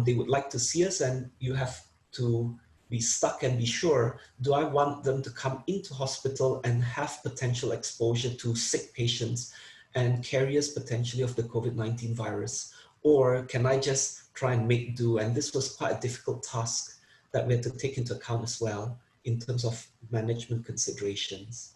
they would like to see us, and you have to be stuck and be sure, do I want them to come into hospital and have potential exposure to sick patients and carriers potentially of the COVID-19 virus? Or can I just try and make do? And this was quite a difficult task that we had to take into account as well in terms of management considerations.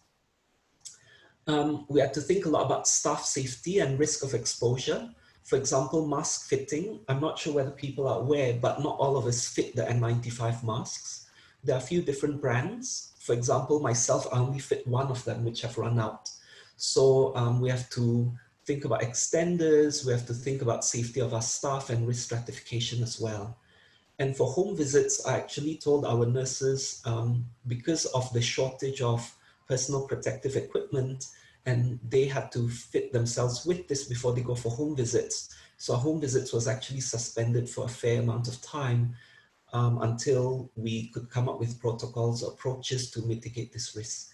We had to think a lot about staff safety and risk of exposure. For example, mask fitting. I'm not sure whether people are aware, but not all of us fit the N95 masks. There are a few different brands. For example, myself, I only fit one of them, which have run out. So we have to think about extenders, we have to think about safety of our staff and risk stratification as well. And for home visits, I actually told our nurses, because of the shortage of personal protective equipment, and they had to fit themselves with this before they go for home visits. So our home visits was actually suspended for a fair amount of time. until we could come up with protocols or approaches to mitigate this risk.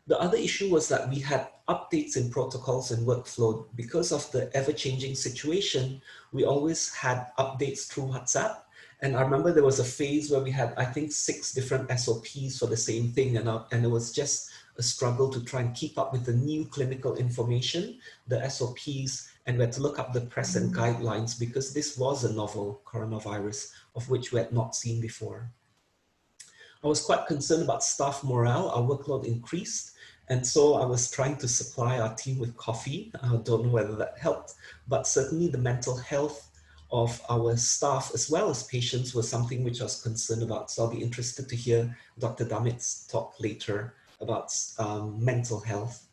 The other issue was that we had updates in protocols and workflow. Because of the ever-changing situation, we always had updates through WhatsApp. And I remember there was a phase where we had, I think, 6 different SOPs for the same thing. And it was just a struggle to try and keep up with the new clinical information, the SOPs, and we had to look up the present guidelines because this was a novel coronavirus of which we had not seen before. I was quite concerned about staff morale. Our workload increased. And so I was trying to supply our team with coffee. I don't know whether that helped, but certainly the mental health of our staff as well as patients was something which I was concerned about. So I'll be interested to hear Dr. Damit's talk later about mental health.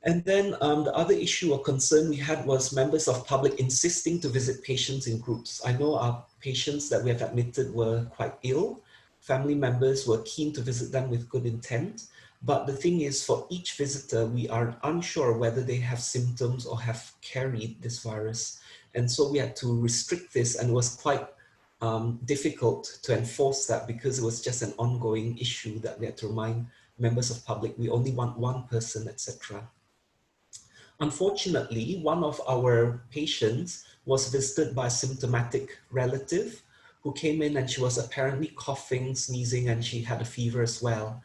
And then the other issue or concern we had was members of public insisting to visit patients in groups. I know our patients that we have admitted were quite ill. Family members were keen to visit them with good intent. But the thing is, for each visitor, we are unsure whether they have symptoms or have carried this virus. And so we had to restrict this, and it was quite difficult to enforce that because it was just an ongoing issue that we had to remind members of public, we only want one person, etc. Unfortunately, one of our patients was visited by a symptomatic relative who came in and she was apparently coughing, sneezing, and she had a fever as well.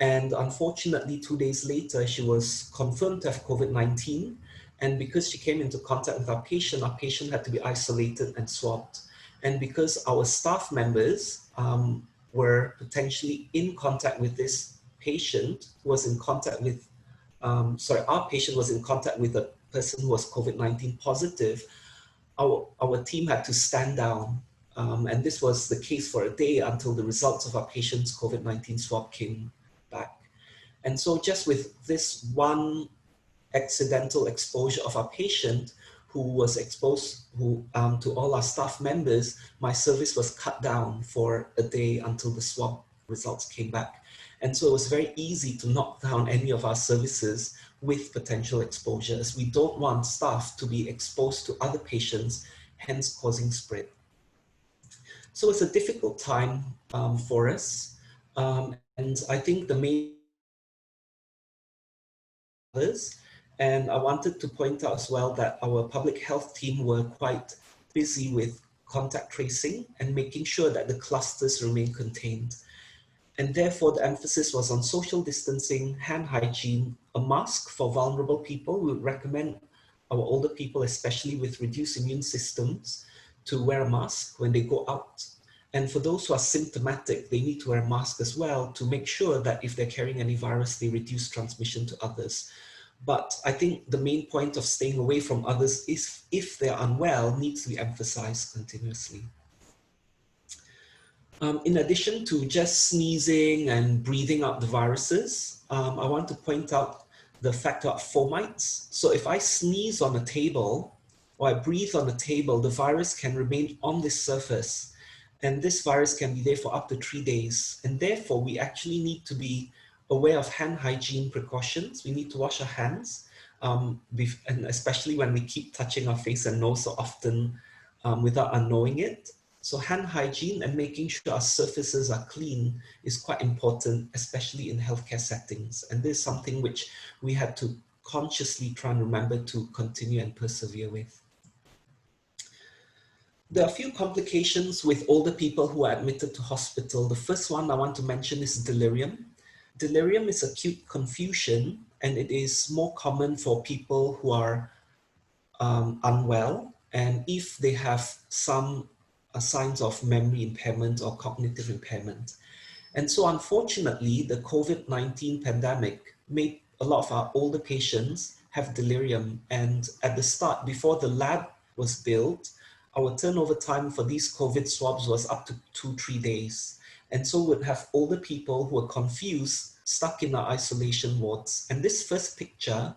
And unfortunately, 2 days later, she was confirmed to have COVID-19. And because she came into contact with our patient had to be isolated and swabbed. And because our staff members were potentially in contact with this patient, who was in contact with, our patient was in contact with a person who was COVID-19 positive, our team had to stand down. And this was the case for a day until the results of our patient's COVID-19 swab came back. And so just with this one accidental exposure of our patient who was exposed to all our staff members, my service was cut down for a day until the swab results came back. And so it was very easy to knock down any of our services with potential exposure, as we don't want staff to be exposed to other patients, hence causing spread. So it's a difficult time for us. And I think the main others, and I wanted to point out as well that our public health team were quite busy with contact tracing and making sure that the clusters remain contained. And therefore the emphasis was on social distancing, hand hygiene, a mask for vulnerable people. We would recommend our older people, especially with reduced immune systems, to wear a mask when they go out. And for those who are symptomatic, they need to wear a mask as well to make sure that if they're carrying any virus, they reduce transmission to others. But I think the main point of staying away from others is, if they're unwell, needs to be emphasized continuously. In addition to just sneezing and breathing out the viruses, I want to point out the factor of fomites. So if I sneeze on a table or I breathe on a table, the virus can remain on this surface. And this virus can be there for up to 3 days. And therefore, we actually need to be aware of hand hygiene precautions. We need to wash our hands, and especially when we keep touching our face and nose so often without us knowing it. So hand hygiene and making sure our surfaces are clean is quite important, especially in healthcare settings. And this is something which we had to consciously try and remember to continue and persevere with. There are a few complications with older people who are admitted to hospital. The first one I want to mention is delirium. Delirium is acute confusion, and it is more common for people who are unwell, and if they have some signs of memory impairment or cognitive impairment. And so unfortunately, the COVID-19 pandemic made a lot of our older patients have delirium. And at the start, before the lab was built, our turnover time for these COVID swabs was up to 2-3 days. And so we'd have older people who are confused, stuck in our isolation wards. And this first picture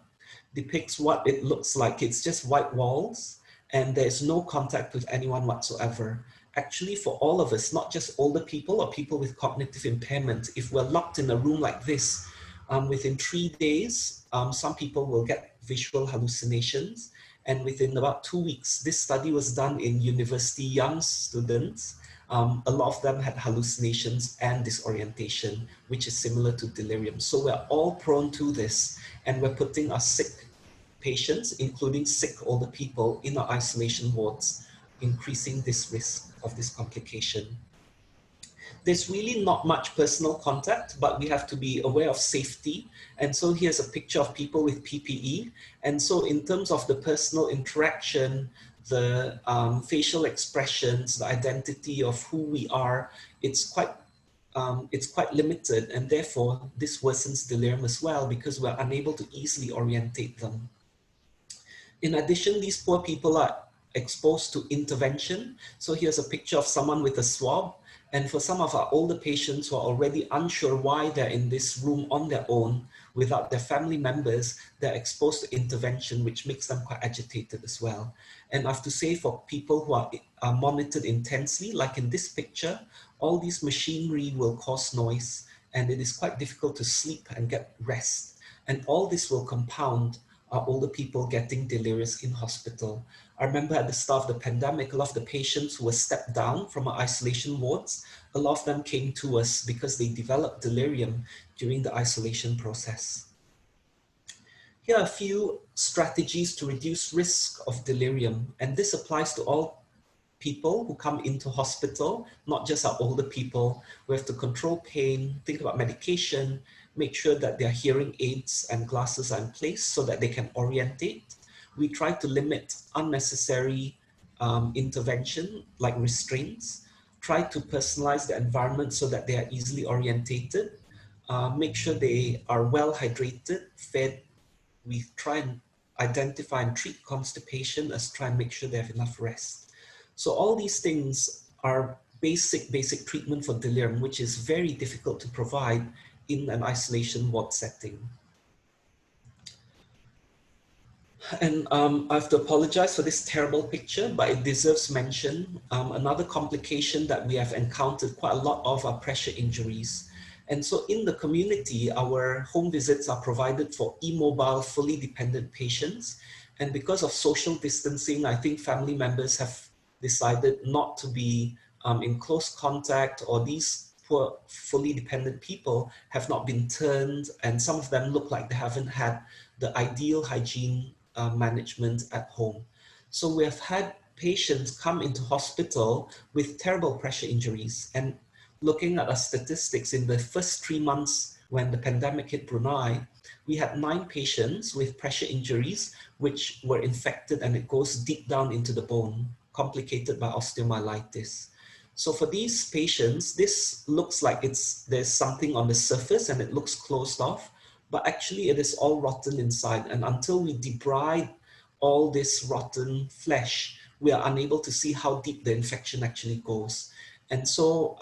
depicts what it looks like. It's just white walls, and there's no contact with anyone whatsoever. Actually, for all of us, not just older people or people with cognitive impairment, if we're locked in a room like this, within 3 days, some people will get visual hallucinations. And within about 2 weeks, this study was done in university young students. A lot of them had hallucinations and disorientation, which is similar to delirium. So we're all prone to this, and we're putting our sick patients, including sick older people, in our isolation wards, increasing this risk of this complication. There's really not much personal contact, but we have to be aware of safety. And so here's a picture of people with PPE. And so in terms of the personal interaction, the facial expressions, the identity of who we are, it's quite limited, and therefore this worsens delirium as well because we're unable to easily orientate them. In addition, these poor people are exposed to intervention. So here's a picture of someone with a swab. And for some of our older patients who are already unsure why they're in this room on their own without their family members, they're exposed to intervention, which makes them quite agitated as well. And I have to say, for people who are monitored intensely, like in this picture, all these machinery will cause noise, and it is quite difficult to sleep and get rest. And all this will compound our older people getting delirious in hospital. I remember at the start of the pandemic, a lot of the patients who were stepped down from our isolation wards, a lot of them came to us because they developed delirium during the isolation process. Here are a few strategies to reduce risk of delirium, and this applies to all people who come into hospital, not just our older people. We have to control pain, think about medication, make sure that their hearing aids and glasses are in place so that they can orientate. We try to limit unnecessary intervention like restraints, try to personalize the environment so that they are easily orientated, make sure they are well hydrated, fed. We try and identify and treat constipation as try and make sure they have enough rest. So all these things are basic treatment for delirium, which is very difficult to provide in an isolation ward setting. And I have to apologize for this terrible picture, but it deserves mention. Another complication that we have encountered quite a lot of are pressure injuries. And so in the community, our home visits are provided for immobile, fully dependent patients. And because of social distancing, I think family members have decided not to be in close contact, or these poor, fully dependent people have not been turned, and some of them look like they haven't had the ideal hygiene management at home. So we have had patients come into hospital with terrible pressure injuries. And looking at our statistics, in the first 3 months when the pandemic hit Brunei, we had 9 patients with pressure injuries which were infected, and it goes deep down into the bone, complicated by osteomyelitis. So for these patients, this looks like there's something on the surface and it looks closed off, but actually it is all rotten inside. And until we debride all this rotten flesh, we are unable to see how deep the infection actually goes. And so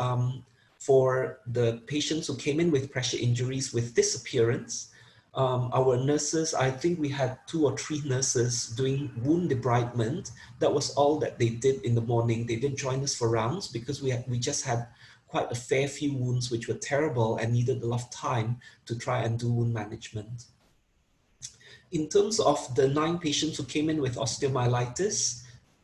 for the patients who came in with pressure injuries with this appearance, our nurses, I think we had 2 or 3 nurses doing wound debridement. That was all that they did in the morning. They didn't join us for rounds because we just had quite a fair few wounds which were terrible and needed a lot of time to try and do wound management. In terms of the 9 patients who came in with osteomyelitis,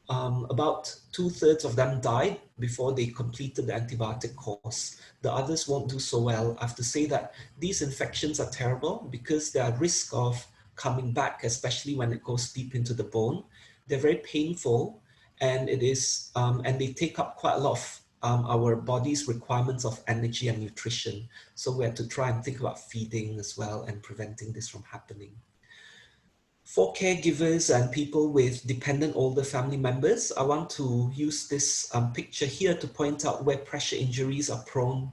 about 2/3 of them died before they completed the antibiotic course. The others won't do so well. I have to say that these infections are terrible because they are at risk of coming back, especially when it goes deep into the bone. They're very painful, and and they take up quite a lot of our body's requirements of energy and nutrition. So we have to try and think about feeding as well and preventing this from happening. For caregivers and people with dependent older family members, I want to use this picture here to point out where pressure injuries are prone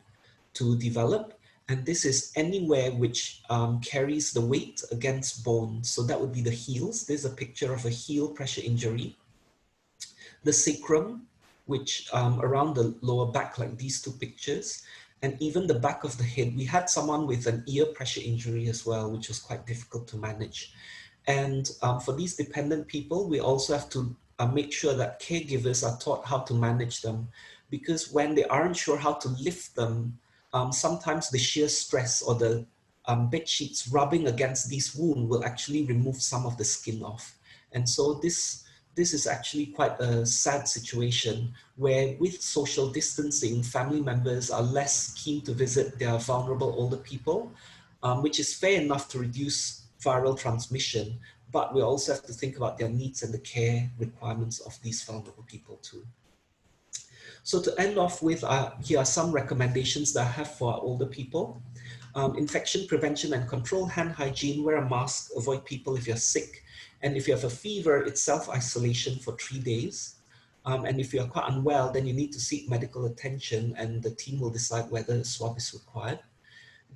to develop. And this is anywhere which carries the weight against bone. So that would be the heels. There's a picture of a heel pressure injury. The sacrum, which around the lower back, like these 2 pictures, and even the back of the head. We had someone with an ear pressure injury as well, which was quite difficult to manage. And for these dependent people, we also have to make sure that caregivers are taught how to manage them, because when they aren't sure how to lift them, sometimes the sheer stress or the bed sheets rubbing against these wounds will actually remove some of the skin off. And so this is actually quite a sad situation where with social distancing, family members are less keen to visit their vulnerable older people, which is fair enough to reduce viral transmission, but we also have to think about their needs and the care requirements of these vulnerable people too. So to end off with, here are some recommendations that I have for our older people. Infection prevention and control, hand hygiene, wear a mask, avoid people if you're sick. And if you have a fever, it's self-isolation for 3 days. And if you're quite unwell, then you need to seek medical attention and the team will decide whether a swab is required.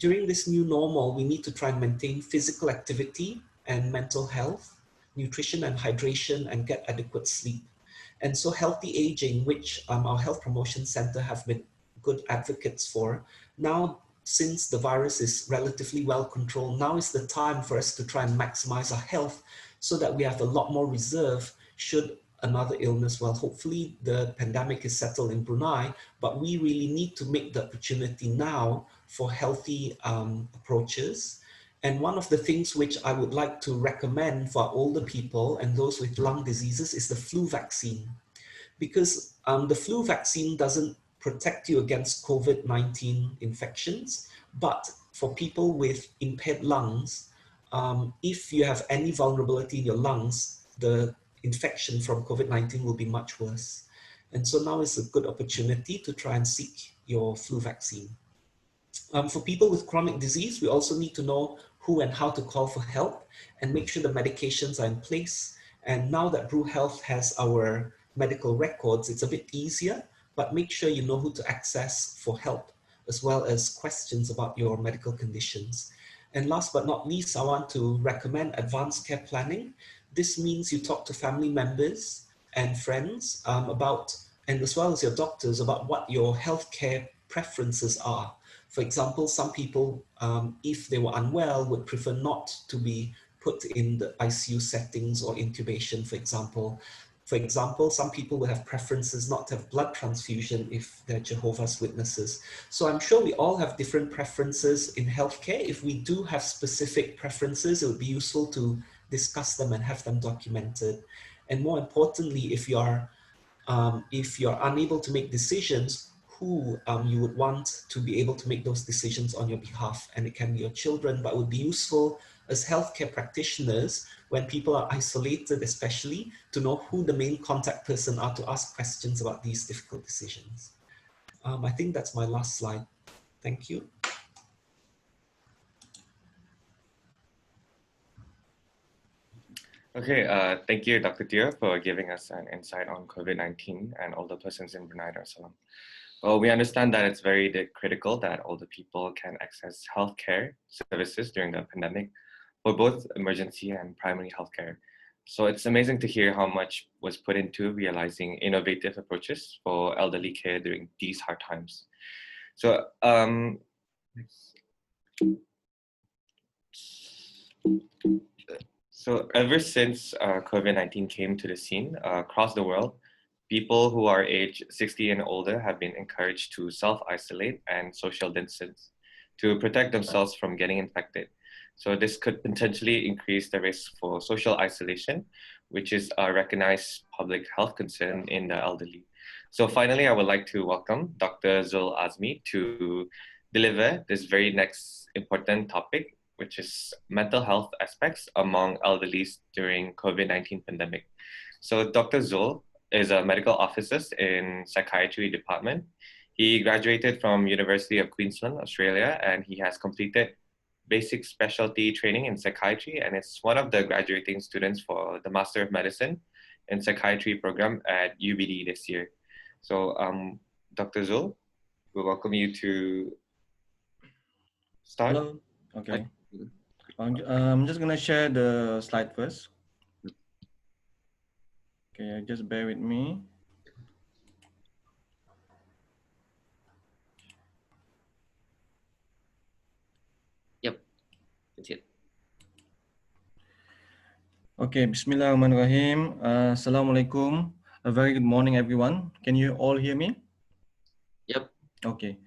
During this new normal, we need to try and maintain physical activity and mental health, nutrition and hydration, and get adequate sleep. And so healthy aging, which our Health Promotion Center have been good advocates for, now since the virus is relatively well controlled, now is the time for us to try and maximize our health so that we have a lot more reserve should another illness, well, hopefully the pandemic is settled in Brunei, but we really need to make the opportunity now for healthy approaches. And one of the things which I would like to recommend for older people and those with lung diseases is the flu vaccine. Because the flu vaccine doesn't protect you against COVID-19 infections, but for people with impaired lungs, if you have any vulnerability in your lungs, the infection from COVID-19 will be much worse. And so now is a good opportunity to try and seek your flu vaccine. For people with chronic disease, we also need to know who and how to call for help and make sure the medications are in place. And now that Bru Health has our medical records, it's a bit easier, but make sure you know who to access for help, as well as questions about your medical conditions. And last but not least, I want to recommend advanced care planning. This means you talk to family members and friends about, and as well as your doctors, about what your healthcare preferences are. For example, some people, if they were unwell, would prefer not to be put in the ICU settings or intubation, for example. For example, some people will have preferences not to have blood transfusion if they're Jehovah's Witnesses. So I'm sure we all have different preferences in healthcare. If we do have specific preferences, it would be useful to discuss them and have them documented. And more importantly, if you're unable to make decisions, who you would want to be able to make those decisions on your behalf. And it can be your children, but it would be useful as healthcare practitioners when people are isolated, especially, to know who the main contact person are to ask questions about these difficult decisions. I think that's my last slide. Thank you. Okay, thank you, Dr. Teo, for giving us an insight on COVID-19 and older persons in Brunei Darussalam. Well, we understand that it's very critical that older people can access healthcare services during the pandemic for both emergency and primary healthcare. So it's amazing to hear how much was put into realizing innovative approaches for elderly care during these hard times. So, ever since COVID-19 came to the scene across the world, people who are age 60 and older have been encouraged to self-isolate and social distance to protect themselves from getting infected. So this could potentially increase the risk for social isolation, which is a recognized public health concern in the elderly. So finally, I would like to welcome Dr. Zul Azmi to deliver this very next important topic, which is mental health aspects among elderlies during COVID-19 pandemic. So Dr. Zul is a medical officer in Psychiatry Department. He graduated from University of Queensland, Australia, and he has completed basic specialty training in psychiatry, and is one of the graduating students for the Master of Medicine in Psychiatry program at UBD this year. So Dr. Zul, we welcome you to start. Hello. Okay. I'm just gonna share the slide first. Okay, just bear with me. Yep, that's it. Okay, Bismillahirrahmanirrahim. Assalamualaikum. A very good morning, everyone. Can you all hear me? Yep. Okay.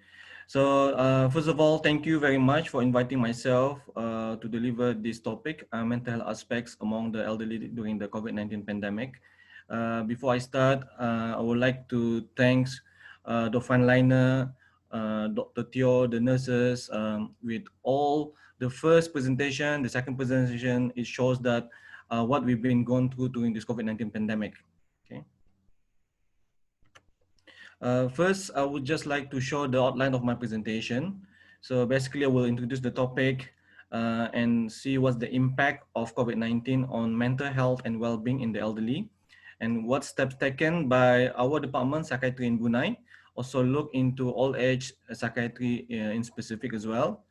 So first of all, thank you very much for inviting myself to deliver this topic, mental health aspects among the elderly during the COVID-19 pandemic. Before I start, I would like to thank the frontliner, Dr. Teo, the nurses, with all the first presentation, the second presentation, it shows that what we've been going through during this COVID-19 pandemic. Okay. First, I would just like to show the outline of my presentation. So basically, I will introduce the topic and see what's the impact of COVID-19 on mental health and well-being in the elderly, and what steps taken by our department, Psychiatry in Brunei. Also look into old age psychiatry in specific as well,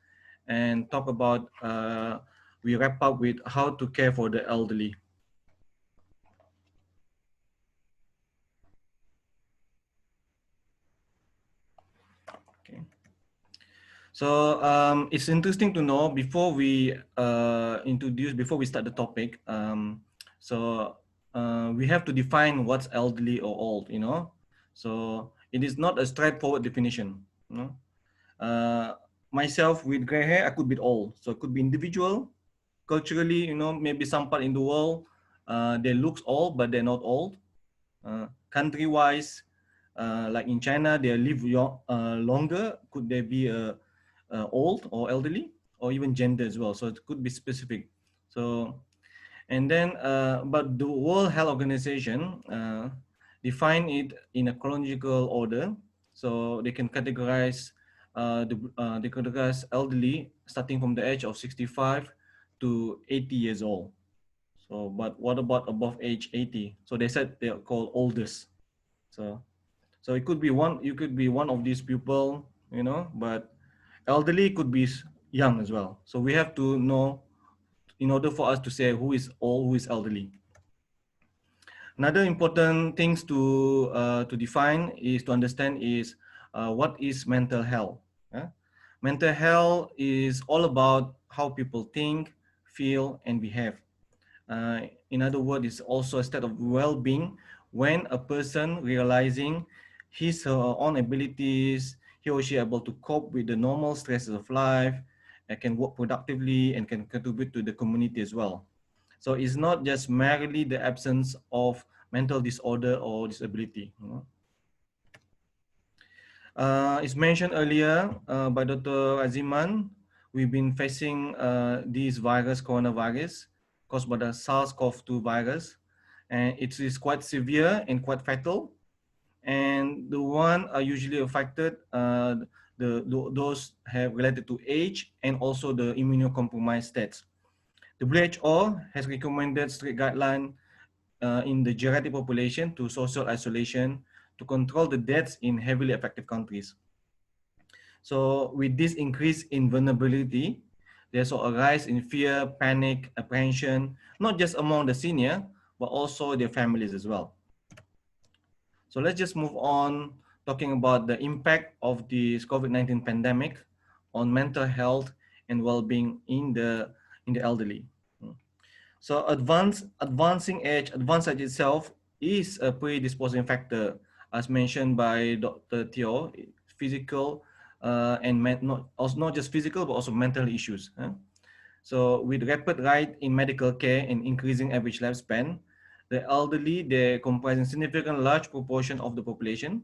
and talk about, we wrap up with how to care for the elderly. So it's interesting to know before we before we start the topic. We have to define what's elderly or old, you know. So it is not a straightforward definition. You know, myself with gray hair, I could be old. So it could be individual, culturally, you know, maybe some part in the world, they look old, but they're not old. Country-wise, like in China, they live longer. Could they be old or elderly, or even gender as well? So it could be specific. So, and then, but the World Health Organization define it in a chronological order. So they can categorize they categorize elderly starting from the age of 65 to 80 years old. So, but what about above age 80? So they said they are called oldest. So it could be one, you could be one of these people, you know, but elderly could be young as well. So we have to know in order for us to say who is old, who is elderly. Another important things to define is to understand is what is mental health. Mental health is all about how people think, feel, and behave. In other words, it's also a state of well-being when a person realizing his or her own abilities, he or she able to cope with the normal stresses of life, and can work productively and can contribute to the community as well. So it's not just merely the absence of mental disorder or disability. You know? It's mentioned earlier by Dr. Aziman, we've been facing this virus, coronavirus, caused by the SARS-CoV-2 virus, and it is quite severe and quite fatal. And the one are usually affected, those have related to age and also the immunocompromised states. The WHO has recommended strict guidelines in the geriatric population to social isolation to control the deaths in heavily affected countries. So with this increase in vulnerability, there's a rise in fear, panic, apprehension, not just among the senior, but also their families as well. So let's just move on talking about the impact of this COVID-19 pandemic on mental health and well-being in the elderly. So advancing age itself is a predisposing factor, as mentioned by Dr. Teo, physical and not just physical, but also mental issues. So with rapid rise in medical care and increasing average lifespan, the elderly, they comprise a significant large proportion of the population.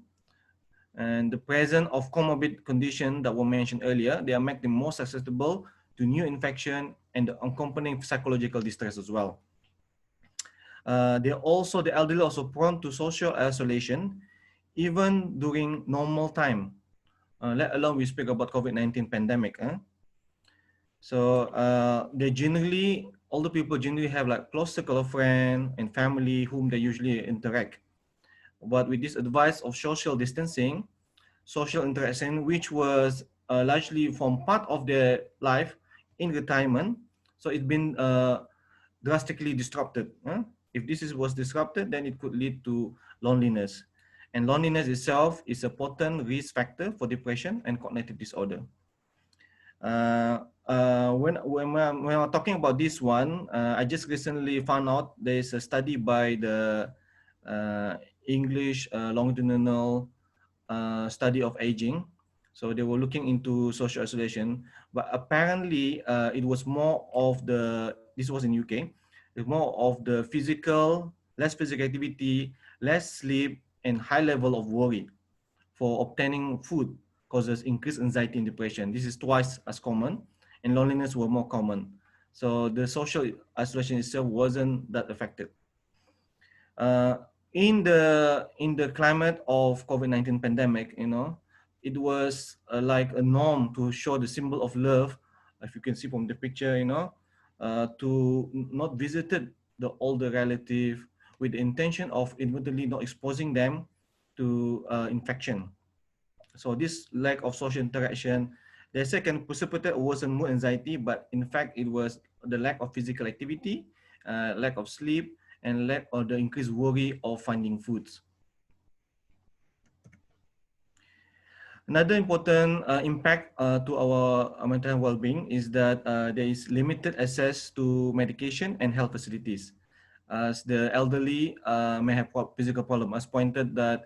And the presence of comorbid conditions that were mentioned earlier, they are make them more susceptible to new infection and the accompanying psychological distress as well. The elderly also prone to social isolation, even during normal time, let alone we speak about COVID-19 pandemic. So older people generally have like close circle of friends and family whom they usually interact. But with this advice of social distancing, social interaction, which was largely from part of their life in retirement, so it's been drastically disrupted. If was disrupted, then it could lead to loneliness. And loneliness itself is a potent risk factor for depression and cognitive disorder. When we're talking about this one, I just recently found out there's a study by the English longitudinal study of aging, So they were looking into social isolation, but apparently it was more of the, this was in UK, it's more of the physical, less physical activity, less sleep, and high level of worry for obtaining food causes increased anxiety and depression. This is twice as common, and loneliness were more common. So the social isolation itself wasn't that affected. Uh, in the climate of COVID-19 pandemic, you know, it was like a norm to show the symbol of love, if you can see from the picture, you know, to not visited the older relative with the intention of inadvertently not exposing them to infection. So this lack of social interaction, they say can precipitate a worsened mood anxiety, but in fact it was the lack of physical activity, lack of sleep, and lack of the increased worry of finding foods. Another important impact to our mental health well-being is that there is limited access to medication and health facilities. As the elderly may have physical problem, as pointed that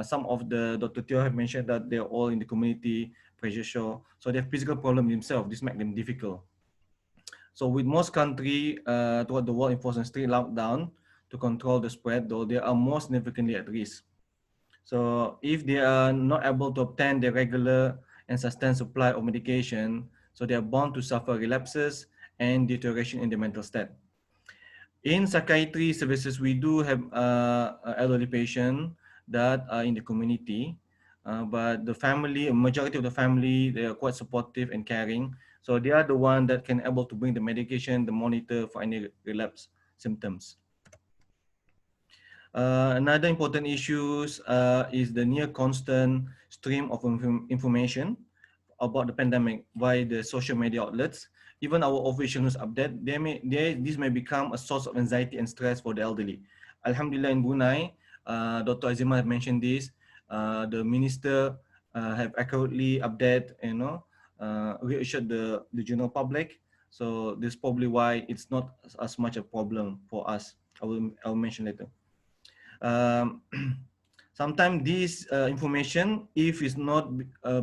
some of the Dr. Teo have mentioned that they're all in the community pressure show, so they have physical problem themselves. This makes them difficult. So with most countries throughout the world enforcing strict lockdown to control the spread, though they are more significantly at risk. So if they are not able to obtain the regular and sustained supply of medication, so they are bound to suffer relapses and deterioration in the mental state. In psychiatry services, we do have elderly patients that are in the community, but the family, a majority of the family, they are quite supportive and caring. So they are the one that can able to bring the medication, the monitor for any relapse symptoms. Another important issue is the near constant stream of information about the pandemic via the social media outlets. Even our official news update, this may become a source of anxiety and stress for the elderly. Alhamdulillah, in Brunei, Dr. Aziman have mentioned this. The minister have accurately updated, you know, reassured the general public. So this is probably why it's not as much a problem for us. I will mention later. Sometimes this information, if it's not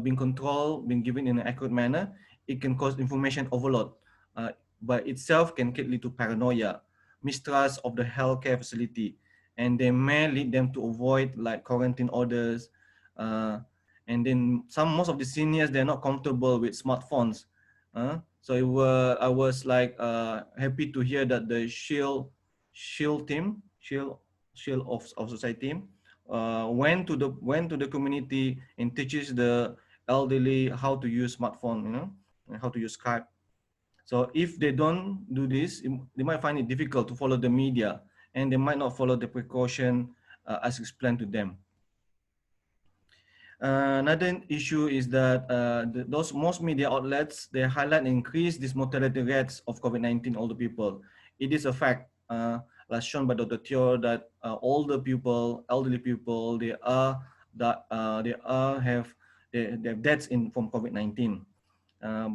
being controlled, being given in an accurate manner, it can cause information overload. By itself can lead to paranoia, mistrust of the healthcare facility, and they may lead them to avoid like quarantine orders. And then most of the seniors, they're not comfortable with smartphones. So I was like happy to hear that the Shield team, Shield of society went to the community and teaches the elderly how to use smartphone, you know, and how to use Skype. So if they don't do this, they might find it difficult to follow the media, and they might not follow the precaution as explained to them. Another issue is that those most media outlets, they highlight and increase this mortality rates of COVID-19 older people. It is a fact, as shown by Dr. Teo, that older people, elderly people, they have deaths from COVID-19.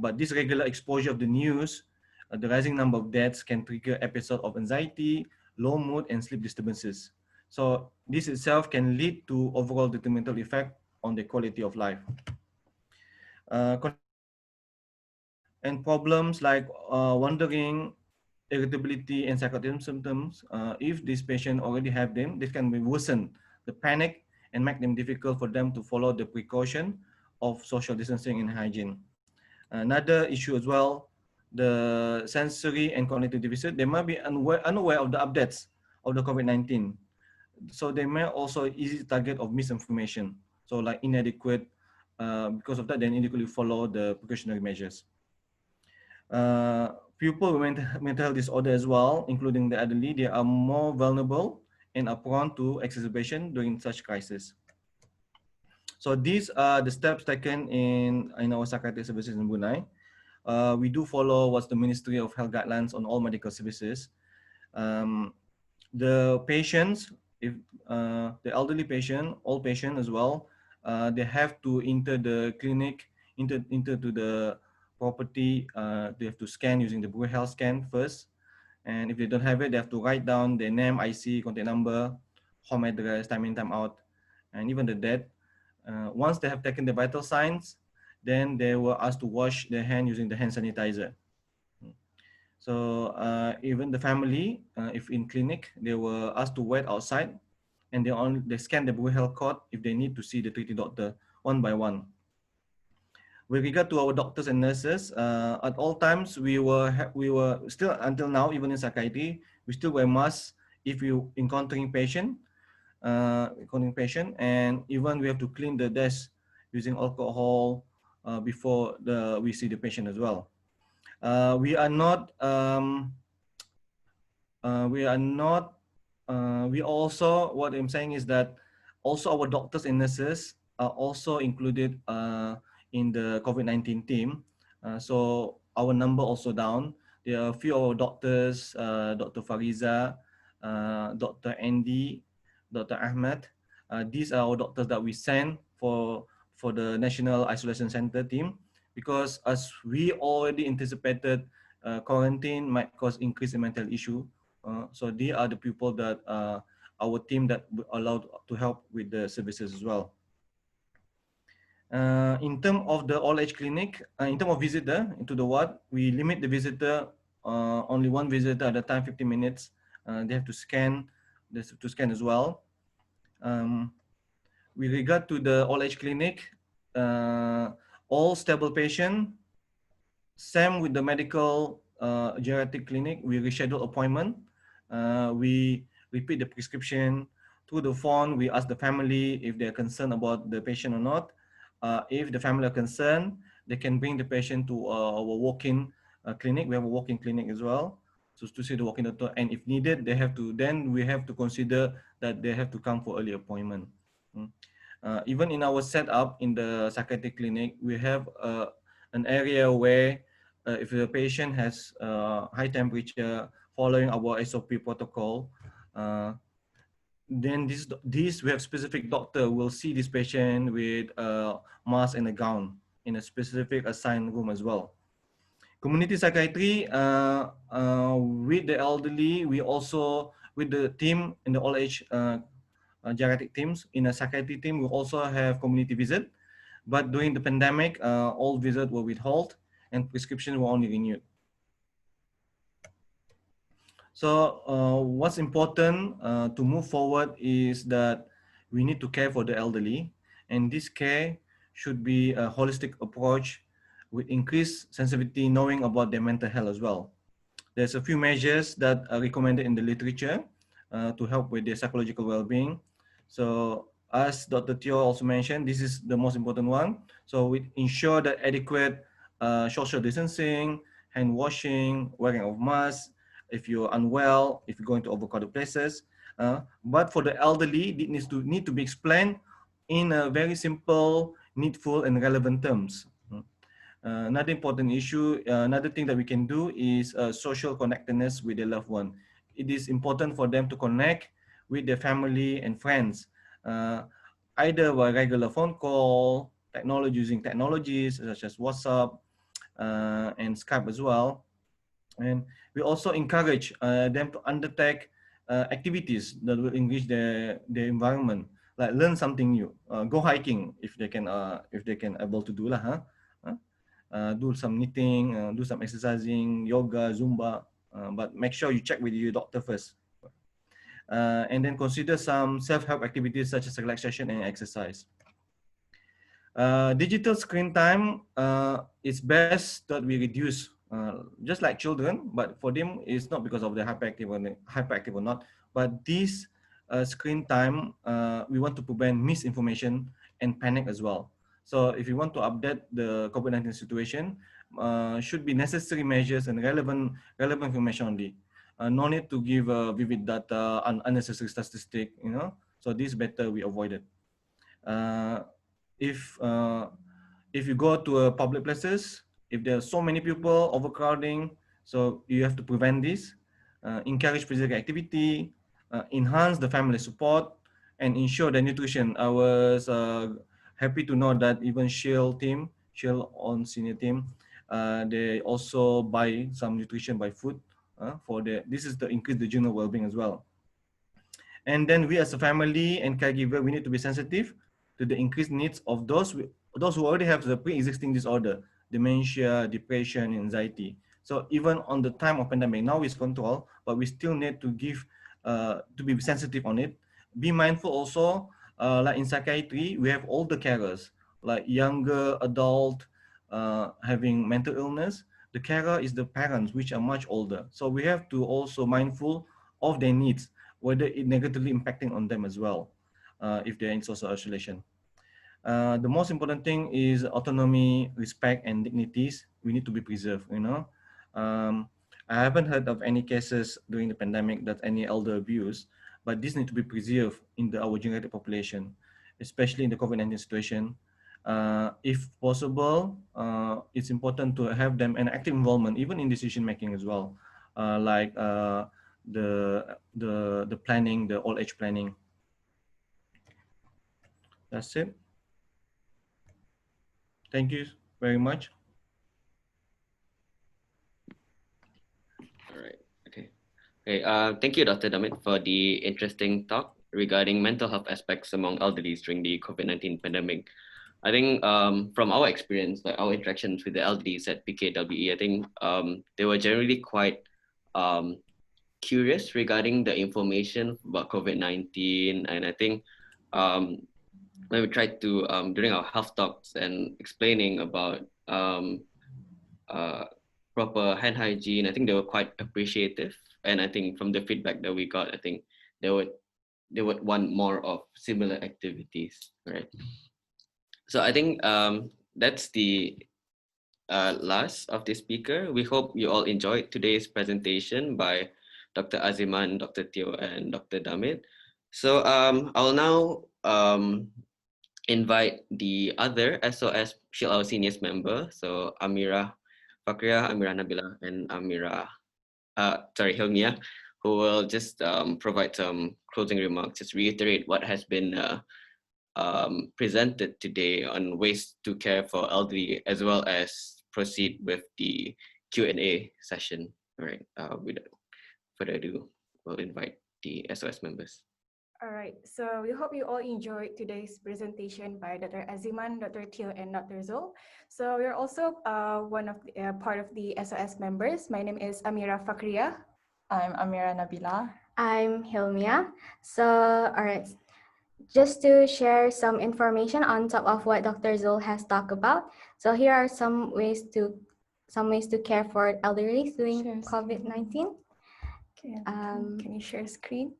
But this regular exposure of the news, the rising number of deaths can trigger episodes of anxiety, low mood, and sleep disturbances. So this itself can lead to overall detrimental effect on the quality of life. And problems like wandering, irritability, and psychotic symptoms, if this patient already have them, this can be worsen the panic and make them difficult for them to follow the precaution of social distancing and hygiene. Another issue as well, the sensory and cognitive deficit, they might be unaware of the updates of the COVID-19. So they may also easy target of misinformation. So like inadequate, because of that, they inadequately follow the precautionary measures. People with mental health disorder as well, including the elderly, they are more vulnerable and are prone to exacerbation during such crisis. So these are the steps taken in our psychiatric services in Brunei. We do follow what's the Ministry of Health guidelines on all medical services. The patients, if the elderly patient, all patients as well, they have to enter the clinic, enter to the property. They have to scan using the Brunei Health scan first. And if they don't have it, they have to write down their name, IC, contact number, home address, time in, time out, and even the date. Once they have taken the vital signs, Then they were asked to wash their hand using the hand sanitizer. So even the family, if in clinic, they were asked to wait outside, and they scan the blue health card if they need to see the treating doctor one by one. With regard to our doctors and nurses, at all times we were still until now, even in psychiatry, we still wear masks if you encountering patient, and even we have to clean the desk using alcohol before we see the patient as well. We are not. We also, what I'm saying is that also our doctors and nurses are also included in the COVID-19 team. So our number also down. There are a few of our doctors, Dr. Fariza, Dr. Andy, Dr. Ahmad. These are our doctors that we send for the National Isolation Center team, because as we already anticipated, quarantine might cause increase in mental issue. So they are the people that our team that allowed to help with the services as well. In terms of the all age clinic, in terms of visitor into the ward, we limit the visitor only one visitor at a time, 15 minutes. They have to scan, as well. With regard to the all age clinic, all stable patient, same with the medical geriatric clinic, we reschedule appointment. We repeat the prescription through the phone. We ask the family if they're concerned about the patient or not. If the family are concerned, they can bring the patient to our walk-in clinic. We have a walk-in clinic as well, so to see the walk-in doctor. And if needed, then we have to consider that they have to come for early appointment. Even in our setup in the psychiatric clinic, we have an area where if the patient has high temperature, following our SOP protocol, then this we have specific doctor will see this patient with a mask and a gown in a specific assigned room as well. Community psychiatry with the elderly, we also with the team in the all age geriatric teams in a psychiatry team, we also have community visit, but during the pandemic, all visits were withheld and prescriptions were only renewed. So what's important to move forward is that we need to care for the elderly, and this care should be a holistic approach with increased sensitivity, knowing about their mental health as well. There's a few measures that are recommended in the literature to help with their psychological well-being. So as Dr. Teo also mentioned, this is the most important one. So we ensure that adequate social distancing, hand washing, wearing of masks, if you're unwell, if you're going to overcrowded places. But for the elderly, it need to be explained in a very simple, needful, and relevant terms. Another important issue, another thing that we can do is social connectedness with their loved one. It is important for them to connect with their family and friends, either by regular phone call, using technologies such as WhatsApp and Skype as well. And we also encourage them to undertake activities that will enrich their environment, like learn something new, go hiking if they can able to do lah, do some knitting, do some exercising, yoga, Zumba, but make sure you check with your doctor first. And then consider some self-help activities such as relaxation and exercise. Digital screen time is best that we reduce, just like children, but for them it's not because of the hyperactive or not, but this screen time, we want to prevent misinformation and panic as well. So if you want to update the COVID-19 situation, should be necessary measures and relevant information only. No need to give vivid data and unnecessary statistic, so this better we avoid it. If you go to public places, if there are so many people, overcrowding, so you have to prevent this, encourage physical activity, enhance the family support, and ensure the nutrition. I was happy to know that even Shyh on senior team, they also buy some nutrition by food this is to increase the general well-being as well. And then we as a family and caregiver, we need to be sensitive to the increased needs of those those who already have the pre-existing disorder, dementia, depression, anxiety. So even on the time of pandemic, now it's control, but we still need to give, to be sensitive on it. Be mindful also, like in psychiatry, we have all the carers, like younger adult having mental illness. The carer is the parents, which are much older. So we have to also mindful of their needs, whether it negatively impacting on them as well, if they're in social isolation. The most important thing is autonomy, respect, and dignities. We need to be preserved, you know. I haven't heard of any cases during the pandemic that any elder abuse, but this need to be preserved in our geriatric population, especially in the COVID-19 situation. If possible, it's important to have them an active involvement, even in decision making as well, like the planning, the old age planning. That's it. Thank you very much. All right. Okay. Okay. Thank you, Dr. Damit, for the interesting talk regarding mental health aspects among elderly during the COVID-19 pandemic. I think from our experience, like our interactions with the elderly at PKWE, I think they were generally quite curious regarding the information about COVID-19. And I think when we tried to, during our health talks and explaining about proper hand hygiene, I think they were quite appreciative. And I think from the feedback that we got, I think they would want more of similar activities, right? So I think that's the last of the speaker. We hope you all enjoyed today's presentation by Dr. Aziman, Dr. Teo, and Dr. Damit. So I'll now invite the other S.O.S. Shield Our Seniors member, so Amirah Fakhriah, Amirah Nabilah, and Hilmiyah, who will just provide some closing remarks, just reiterate what has been presented today on ways to care for elderly, as well as proceed with the Q&A session. All right, without further ado, we'll invite the S.O.S. members. All right, so we hope you all enjoyed today's presentation by Dr. Aziman, Dr. Teo, and Dr. Zul. So we're also part of the S.O.S. members. My name is Amirah Fakhriah. I'm Amirah Nabilah. I'm Hilmiyah. So, all right, just to share some information on top of what Dr. Zul has talked about. So here are some ways to care for elderly during COVID-19. Okay, can you share screen?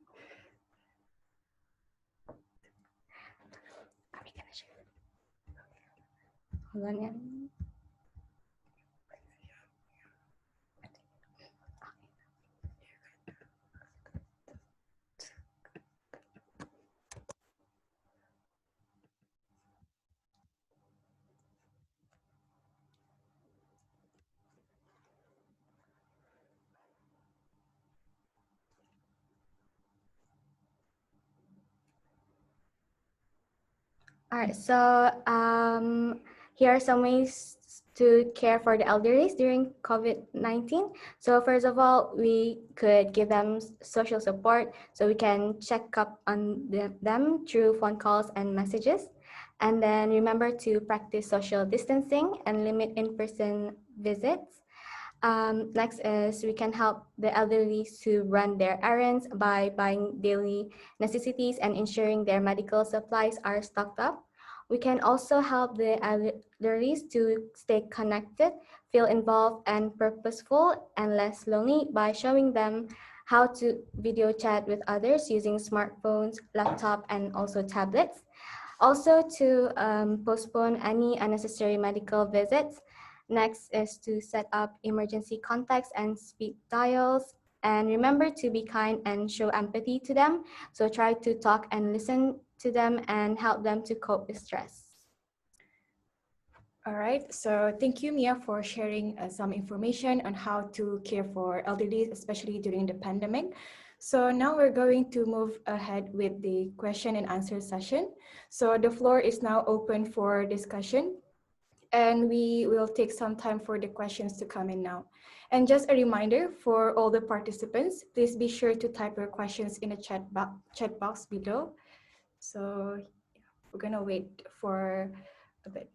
Hold on, yeah. All right, so here are some ways to care for the elderly during COVID-19. So first of all, we could give them social support, so we can check up on them through phone calls and messages. And then remember to practice social distancing and limit in-person visits. Next is we can help the elderly to run their errands by buying daily necessities and ensuring their medical supplies are stocked up. We can also help the elderly to stay connected, feel involved and purposeful and less lonely by showing them how to video chat with others using smartphones, laptop, and also tablets. Also to postpone any unnecessary medical visits. Next is to set up emergency contacts and speed dials. And remember to be kind and show empathy to them. So try to talk and listen to them and help them to cope with stress. All right, so thank you, Mia, for sharing some information on how to care for elderly, especially during the pandemic. So now we're going to move ahead with the question and answer session. So the floor is now open for discussion, and we will take some time for the questions to come in now. And just a reminder for all the participants, please be sure to type your questions in the chat box below. So we're gonna wait for a bit.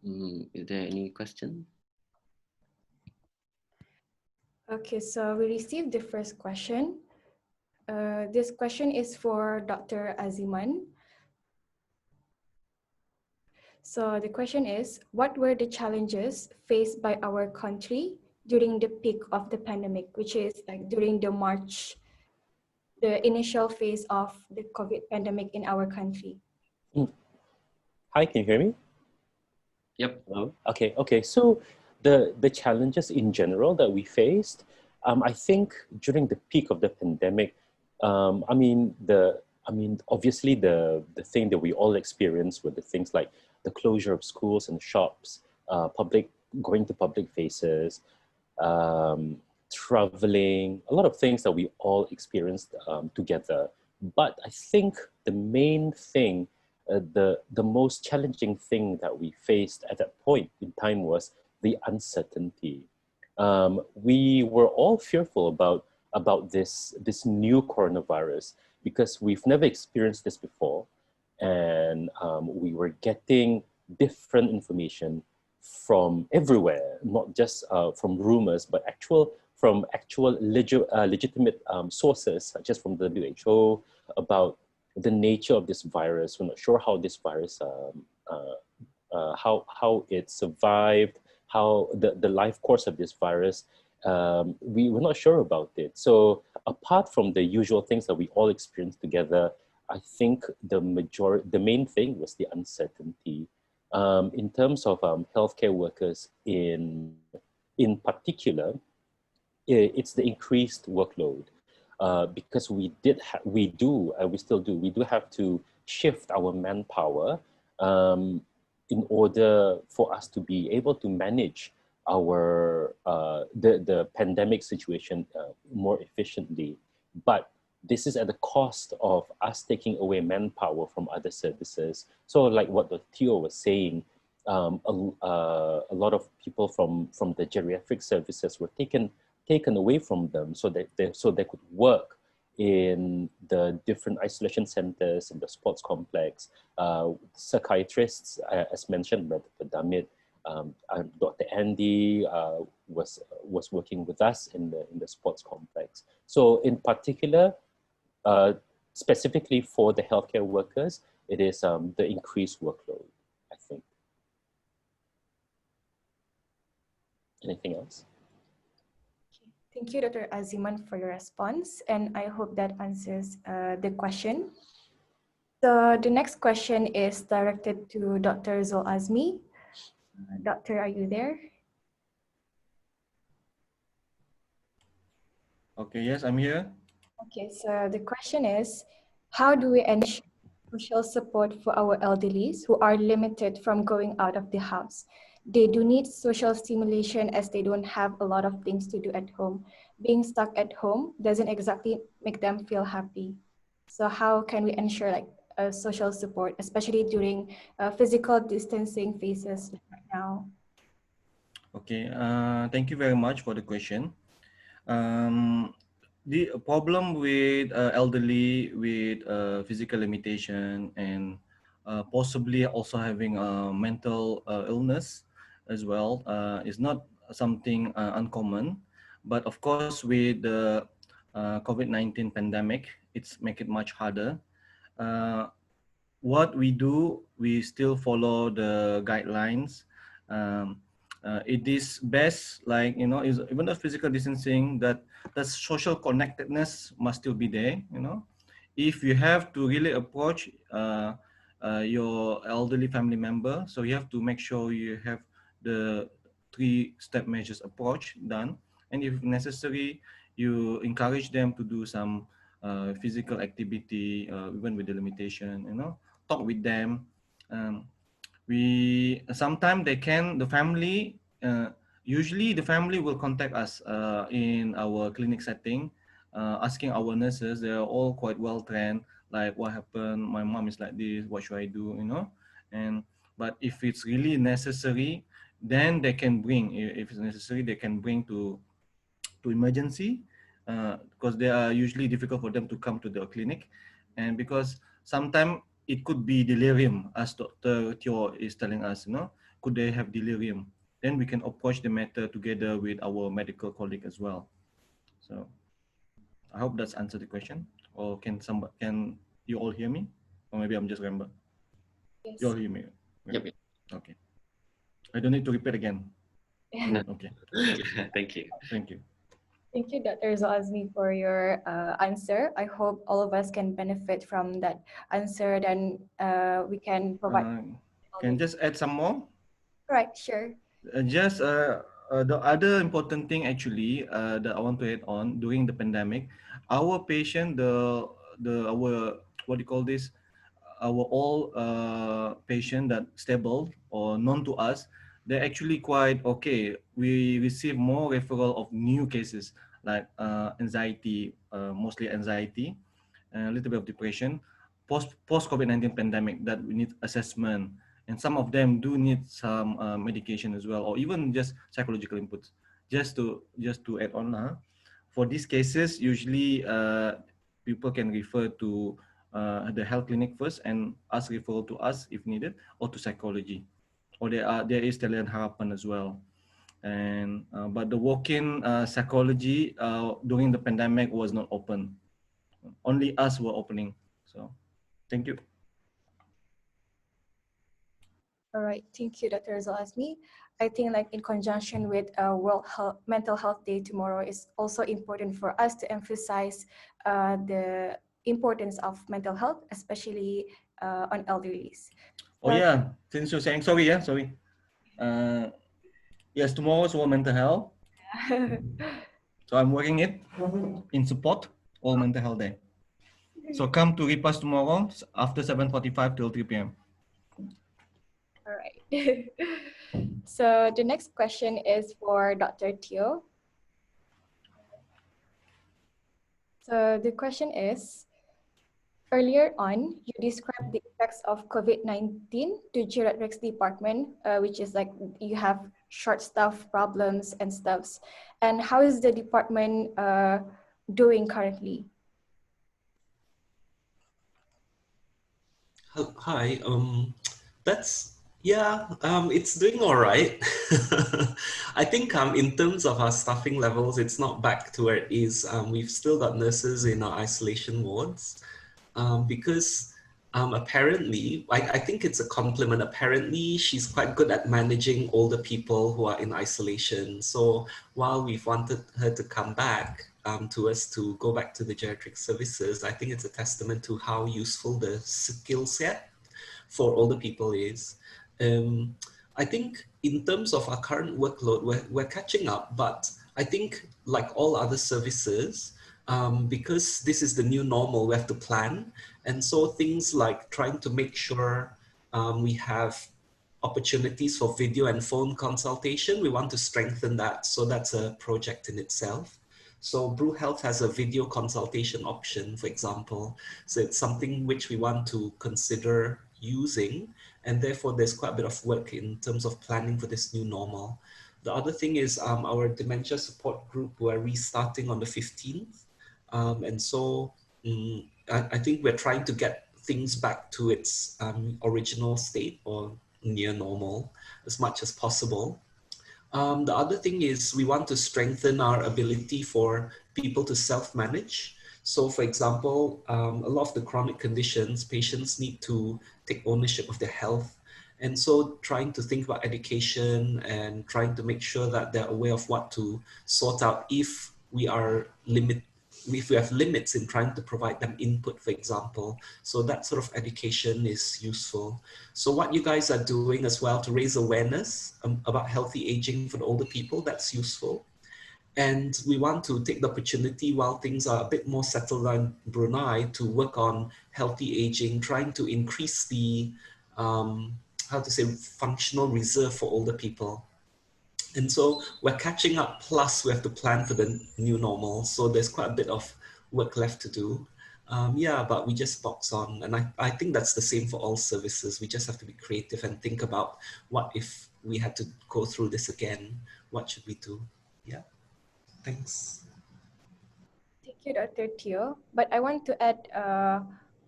Is there any question? Okay, so we received the first question. This question is for Dr. Aziman. So the question is, what were the challenges faced by our country during the peak of the pandemic, which is like during the March, the initial phase of the COVID pandemic in our country? Hi, can you hear me? Yep. Hello? Okay. So the challenges in general that we faced, I think during the peak of the pandemic, obviously the thing that we all experienced were the things like the closure of schools and shops, going to public places, traveling, a lot of things that we all experienced together. But I think the main thing, the most challenging thing that we faced at that point in time was the uncertainty. We were all fearful about this new coronavirus because we've never experienced this before, and we were getting different information from everywhere, not just from rumors, but from actual legitimate sources, such as from the WHO, about the nature of this virus. We're not sure how this virus, how it survived, how the life course of this virus. We were not sure about it. So apart from the usual things that we all experienced together, I think the main thing was the uncertainty. In terms of healthcare workers in particular, it's the increased workload. Because we still have to shift our manpower in order for us to be able to manage our the pandemic situation more efficiently. But this is at the cost of us taking away manpower from other services. So like what the Theo was saying, a lot of people from the geriatric services were taken away from them so that they could work in the different isolation centers in the sports complex. Psychiatrists, as mentioned by Dr. Damit, Dr. Andy was working with us in the sports complex. So in particular, specifically for the healthcare workers, it is the increased workload, I think. Anything else? Thank you, Dr. Aziman, for your response, and I hope that answers the question. So the next question is directed to Dr. Zul Azmi. Doctor, are you there? Okay, yes, I'm here. Okay, so the question is, how do we ensure social support for our elderlies who are limited from going out of the house? They do need social stimulation as they don't have a lot of things to do at home. Being stuck at home doesn't exactly make them feel happy. So how can we ensure like social support, especially during physical distancing phases right now? Okay, thank you very much for the question. The problem with elderly with physical limitation and possibly also having a mental illness as well is not something uncommon. But of course, with the COVID-19 pandemic, it's make it much harder. What we do, we still follow the guidelines. It is best, like, you know, is even the physical distancing, that the social connectedness must still be there, you know. If you have to really approach your elderly family member, so you have to make sure you have the 3-step measures approach done. And if necessary, you encourage them to do some physical activity, even with the limitation, you know, talk with them. We sometimes the family, usually the family will contact us in our clinic setting, asking our nurses. They are all quite well trained, like, what happened, my mom is like this, what should I do, you know. And but if it's really necessary, then they can bring, if it's necessary, they can bring to emergency, because they are usually difficult for them to come to the clinic. And because sometimes it could be delirium, as Dr. Teo is telling us, you know, could they have delirium? Then we can approach the matter together with our medical colleague as well. So I hope that's answered the question. Or can you all hear me? Or maybe I'm just rambling. Yes. You all hear me? Yep. Okay. I don't need to repeat again. No. Okay. Thank you. Thank you. Thank you, Dr. Zul Azmi, for your answer. I hope all of us can benefit from that answer. Then we can provide. Can just add some more? Right, sure. The other important thing actually that I want to add on during the pandemic, our patient, our what do you call this? Our all patient that stable or known to us, they're actually quite okay. We receive more referral of new cases like anxiety, mostly anxiety, and a little bit of depression, post COVID-19 pandemic that we need assessment. And some of them do need some medication as well, or even just psychological inputs. Just to add on, for these cases, usually people can refer to the health clinic first and ask referral to us if needed, or to psychology, or there is Talian Harapan as well. And but the walk-in psychology during the pandemic was not open. Only us were opening. So, thank you. All right, thank you, Dr. Zul Azmi. I think like in conjunction with Mental Health Day tomorrow is also important for us to emphasize the importance of mental health, especially on elderlies. Oh yeah, since you're saying, sorry. Yes, tomorrow is World Mental Health. So I'm working it in support World Mental Health Day. So come to RIPAS tomorrow after 7:45 till 3 p.m. All right. So the next question is for Dr. Teo. So the question is, earlier on, you described the effects of COVID-19 to Geriatrics department, which is like you have short staff problems and stuffs. And how is the department doing currently? Hi, it's doing all right. I think in terms of our staffing levels, it's not back to where it is. We've still got nurses in our isolation wards because apparently, I think it's a compliment. Apparently, she's quite good at managing older people who are in isolation. So while we've wanted her to come back to us to go back to the geriatric services, I think it's a testament to how useful the skill set for older people is. I think in terms of our current workload, we're catching up, but I think like all other services, because this is the new normal, we have to plan. And so things like trying to make sure we have opportunities for video and phone consultation, we want to strengthen that. So that's a project in itself. So Brew Health has a video consultation option, for example. So it's something which we want to consider using, and therefore there's quite a bit of work in terms of planning for this new normal. The other thing is our dementia support group, we're restarting on the 15th. And so I think we're trying to get things back to its original state or near normal as much as possible. The other thing is we want to strengthen our ability for people to self-manage. So for example, a lot of the chronic conditions, patients need to take ownership of their health. And so trying to think about education and trying to make sure that they're aware of what to sort out if we have limits in trying to provide them input, for example. So that sort of education is useful. So what you guys are doing as well to raise awareness about healthy aging for the older people, that's useful. And we want to take the opportunity while things are a bit more settled in Brunei to work on healthy aging, trying to increase the, functional reserve for older people. And so we're catching up, plus we have to plan for the new normal. So there's quite a bit of work left to do. But we just box on. And I think that's the same for all services. We just have to be creative and think about what if we had to go through this again, what should we do? Yeah, thanks. Thank you, Dr. Teo. But I want to add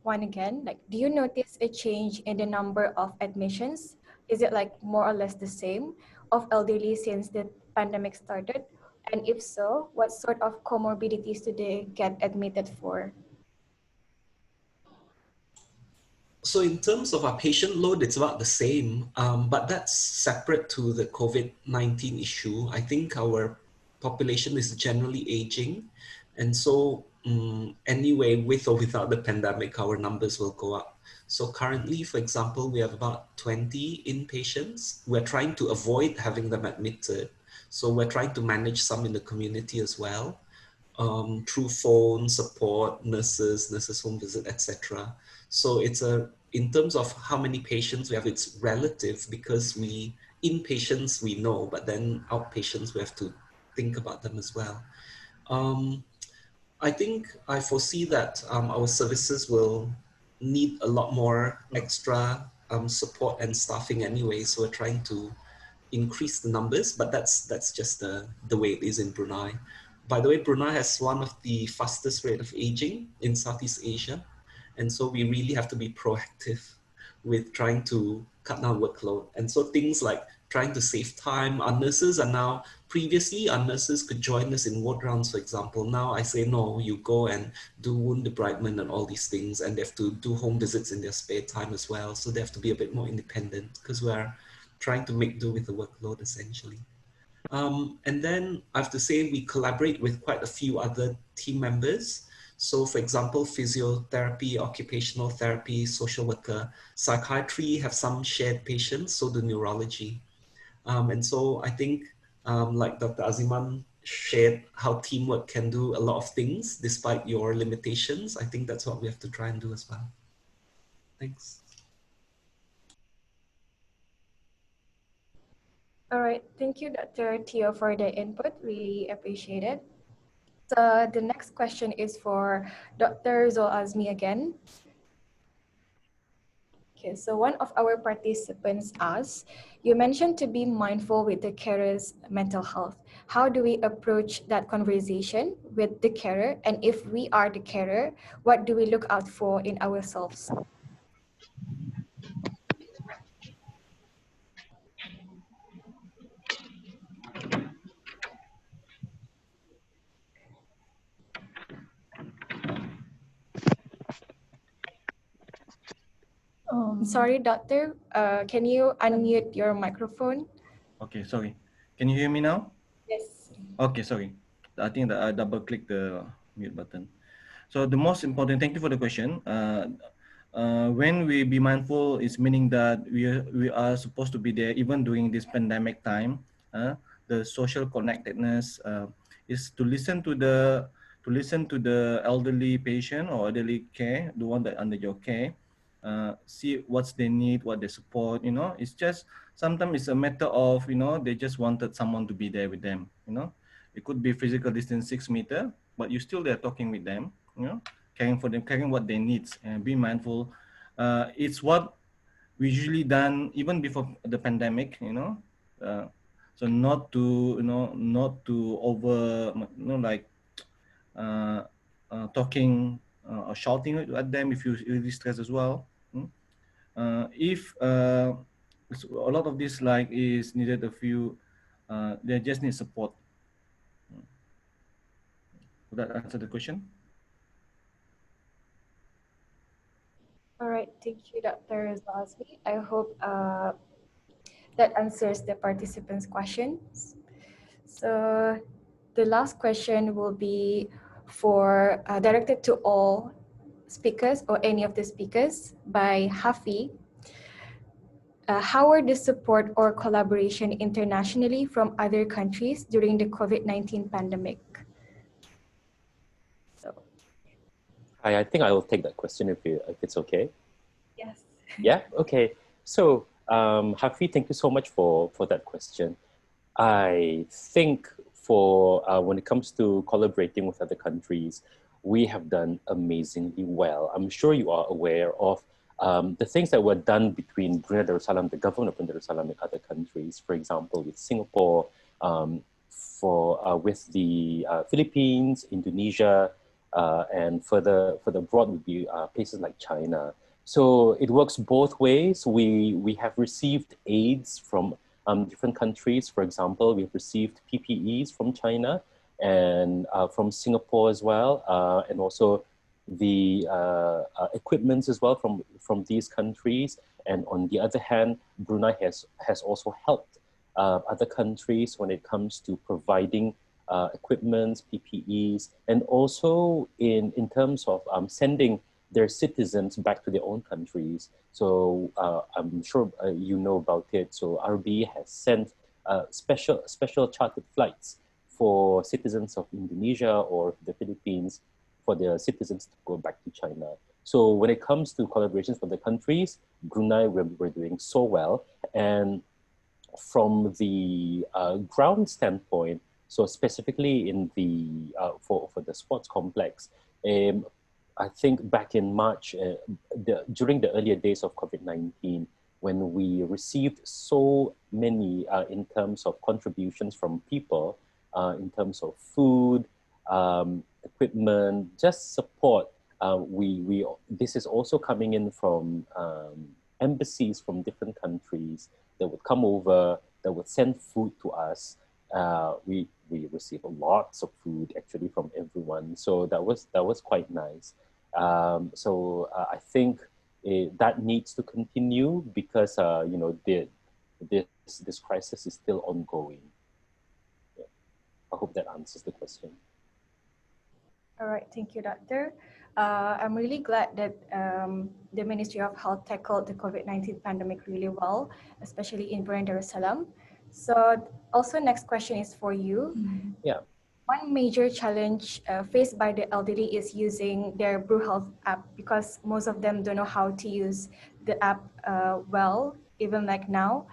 one again, like, do you notice a change in the number of admissions Is it like more or less the same of elderly since the pandemic started? And if so, what sort of comorbidities do they get admitted for? So in terms of our patient load, it's about the same, but that's separate to the COVID-19 issue. I think our population is generally aging. And so anyway, with or without the pandemic, our numbers will go up. So currently, for example, we have about 20 inpatients. We're trying to avoid having them admitted. So we're trying to manage some in the community as well, through phone support, nurses home visit, etc. So in terms of how many patients we have, it's relative because inpatients we know, but then outpatients we have to think about them as well. I think I foresee that our services will need a lot more extra support and staffing anyway. So we're trying to increase the numbers, but that's just the way it is in Brunei. By the way, Brunei has one of the fastest rate of aging in Southeast Asia. And so we really have to be proactive with trying to cut down workload. And so things like trying to save time, previously our nurses could join us in ward rounds, for example. Now I say, no, you go and do wound debridement and all these things, and they have to do home visits in their spare time as well. So they have to be a bit more independent because we're trying to make do with the workload essentially. And then I have to say we collaborate with quite a few other team members. So for example, physiotherapy, occupational therapy, social worker, psychiatry have some shared patients, so do neurology. And so I think like Dr. Aziman shared how teamwork can do a lot of things despite your limitations. I think that's what we have to try and do as well. Thanks. All right, thank you, Dr. Teo, for the input. Really appreciate it. So the next question is for Dr. Zul Azmi again. Okay, so one of our participants asked, you mentioned to be mindful with the carer's mental health. How do we approach that conversation with the carer? And if we are the carer, what do we look out for in ourselves? Sorry, doctor, can you unmute your microphone? Okay, sorry. Can you hear me now? Yes. Okay, sorry. I think that I double clicked the mute button. So the most important, thank you for the question. When we be mindful, is meaning that we are supposed to be there even during this pandemic time. The social connectedness is to listen to the elderly patient or elderly care, the one that under your care. See what's they need, what they support. It's just sometimes it's a matter of they just wanted someone to be there with them. It could be physical distance 6 meter, but you're still there talking with them. Caring for them, caring what they need, and be mindful. It's what we usually done even before the pandemic. So not to over like talking or shouting at them if you're really stressed as well. If a lot of this like is needed they just need support. Would that answer the question? All right, thank you, Dr. Azmi. I hope that answers the participants' questions. So the last question will be directed to all speakers or any of the speakers by Hafi. How are the support or collaboration internationally from other countries during the COVID-19 pandemic? So, I think I will take that question if it's okay. yes. Yeah, okay. So Hafi, thank you so much for that question. I think for when it comes to collaborating with other countries, we have done amazingly well. I'm sure you are aware of the things that were done between Brunei Darussalam, the government of Brunei Darussalam, and other countries. For example, with Singapore, with the Philippines, Indonesia, and further abroad would be places like China. So it works both ways. We have received aids from different countries. For example, we've received PPEs from China and from Singapore as well, and also the equipments as well from these countries. And on the other hand, Brunei has also helped other countries when it comes to providing equipments, PPEs, and also in terms of sending their citizens back to their own countries. So I'm sure you know about it. So RB has sent special chartered flights for citizens of Indonesia or the Philippines for their citizens to go back to China. So when it comes to collaborations for the countries, Brunei, we're doing so well. And from the ground standpoint, so specifically in the for the sports complex, I think back in March, during the earlier days of COVID-19, when we received so many in terms of contributions from people, in terms of food, equipment, just support. This is also coming in from embassies from different countries that would come over, that would send food to us. We received lots of food actually from everyone, so that was quite nice. I think that needs to continue because you know this crisis is still ongoing. Yeah. I hope that answers the question. All right, thank you, Doctor. I'm really glad that the Ministry of Health tackled the COVID-19 pandemic really well, especially in Brunei Darussalam. So also next question is for you. Yeah. One major challenge faced by the elderly is using their BruHealth app because most of them don't know how to use the app well, even like now.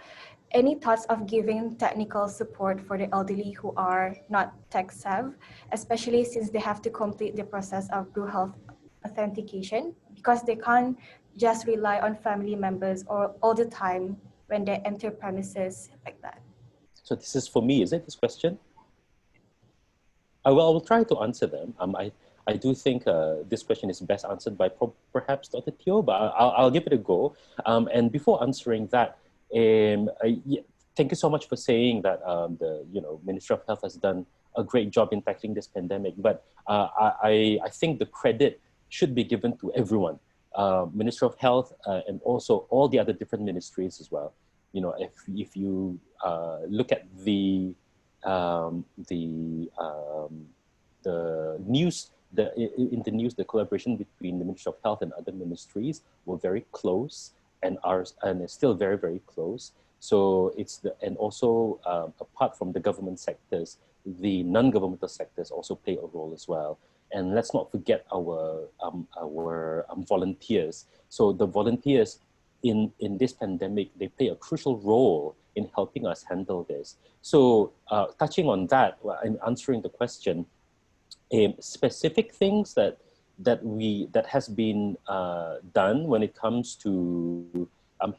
Any thoughts of giving technical support for the elderly who are not tech savvy, especially since they have to complete the process of BruHealth authentication because they can't just rely on family members or all the time when they enter premises like that? So this is for me, is it, this question? I will try to answer them. I do think this question is best answered by perhaps Dr. Teo, but I'll give it a go. And before answering that, thank you so much for saying that the Ministry of Health has done a great job in tackling this pandemic. But I think the credit should be given to everyone, Ministry of Health and also all the other different ministries as well. You know, if you look at the news, in the news, the collaboration between the Ministry of Health and other ministries were very close and is still very, very close. So and also apart from the government sectors, the non-governmental sectors also play a role as well. And let's not forget our volunteers. So the volunteers in this pandemic, they play a crucial role in helping us handle this. So touching on that, and answering the question, specific things that has been done when it comes to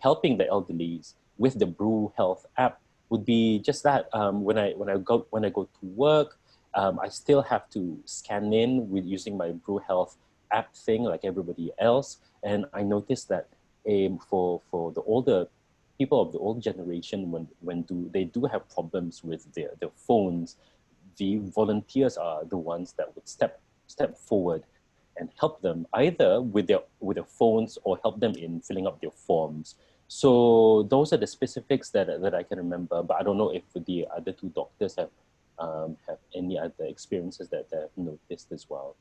helping the elderlies with the BruHealth app would be just that. When I go to work, I still have to scan in with using my BruHealth app thing like everybody else, and I noticed that for the older people of the old generation, when they do have problems with their phones, the volunteers are the ones that would step forward and help them either with their phones or help them in filling up their forms. So those are the specifics that I can remember, but I don't know if the other two doctors have any other experiences that they've noticed as well.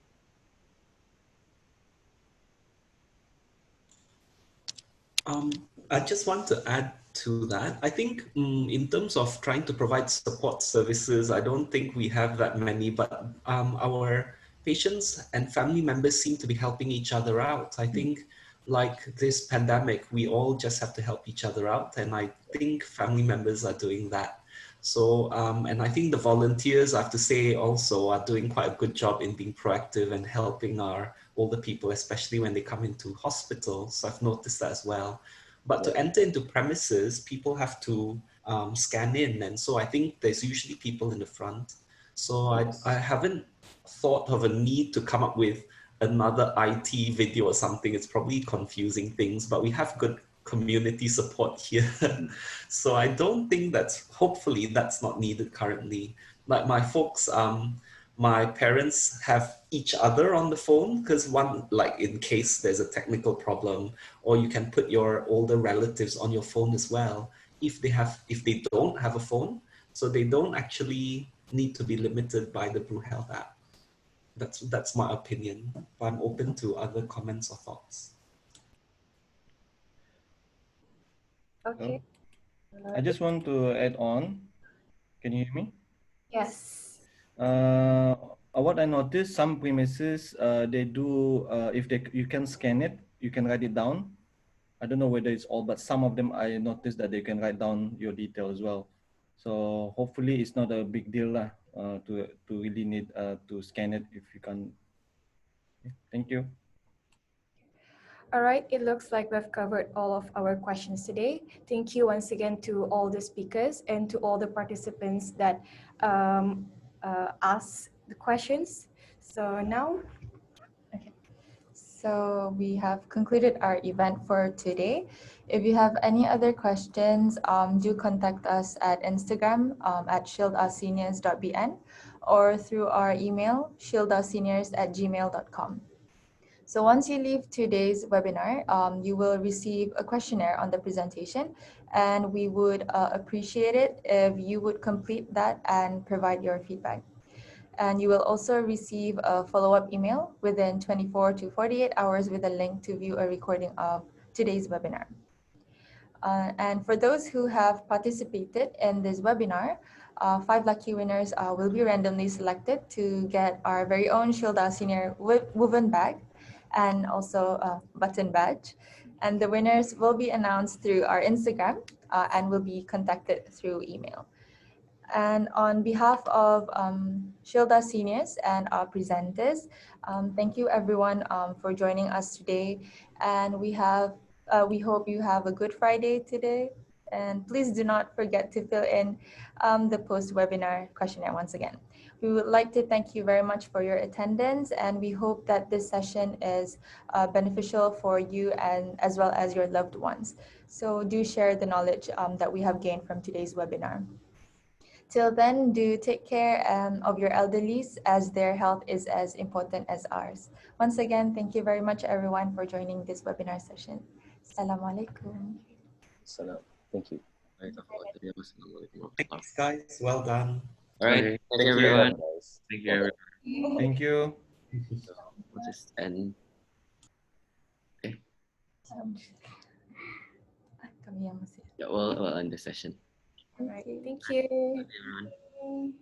I just want to add to that. I think in terms of trying to provide support services, I don't think we have that many, but our patients and family members seem to be helping each other out. I think like this pandemic, we all just have to help each other out. And I think family members are doing that. So, and I think the volunteers, I have to say also, are doing quite a good job in being proactive and helping our older people, especially when they come into hospitals. So I've noticed that as well. But to enter into premises, people have to scan in. And so I think there's usually people in the front. So I haven't thought of a need to come up with another IT video or something, it's probably confusing things, but we have good community support here. So I don't think hopefully that's not needed currently. Like my folks, my parents have each other on the phone because one, like in case there's a technical problem, or you can put your older relatives on your phone as well if they don't have a phone, so they don't actually need to be limited by the Brew Health app. That's my opinion, but I'm open to other comments or thoughts. Okay. I just want to add on. Can you hear me? Yes. What I noticed, some premises they do if you can scan it, you can write it down. I don't know whether it's all, but some of them I noticed that they can write down your detail as well. So hopefully it's not a big deal lah, to really need to scan it if you can. Thank you. All right, it looks like we've covered all of our questions today. Thank you once again to all the speakers and to all the participants that asked the questions. So now, So we have concluded our event for today. If you have any other questions, do contact us at Instagram at shieldourseniors.bn or through our email shieldourseniors@gmail.com. So once you leave today's webinar, you will receive a questionnaire on the presentation, and we would appreciate it if you would complete that and provide your feedback. And you will also receive a follow-up email within 24 to 48 hours with a link to view a recording of today's webinar. And for those who have participated in this webinar, 5 lucky winners will be randomly selected to get our very own Shield Our Senior woven bag and also a button badge. And the winners will be announced through our Instagram and will be contacted through email. And on behalf of Shield Our Seniors and our presenters, thank you everyone for joining us today. And we hope you have a good Friday today. And please do not forget to fill in the post-webinar questionnaire once again. We would like to thank you very much for your attendance, and we hope that this session is beneficial for you and as well as your loved ones. So do share the knowledge that we have gained from today's webinar. Till then, do take care of your elderlies, as their health is as important as ours. Once again, thank you very much everyone for joining this webinar session. Assalamualaikum. Salam. Thank you. Thanks, guys. Well done. All right. Okay. Thank you, everyone. Guys. Thank you, everyone. Thank you. So we'll just end. Okay. Kami yang masih. Yeah, we'll end the session. all right, thank you. Bye, everyone.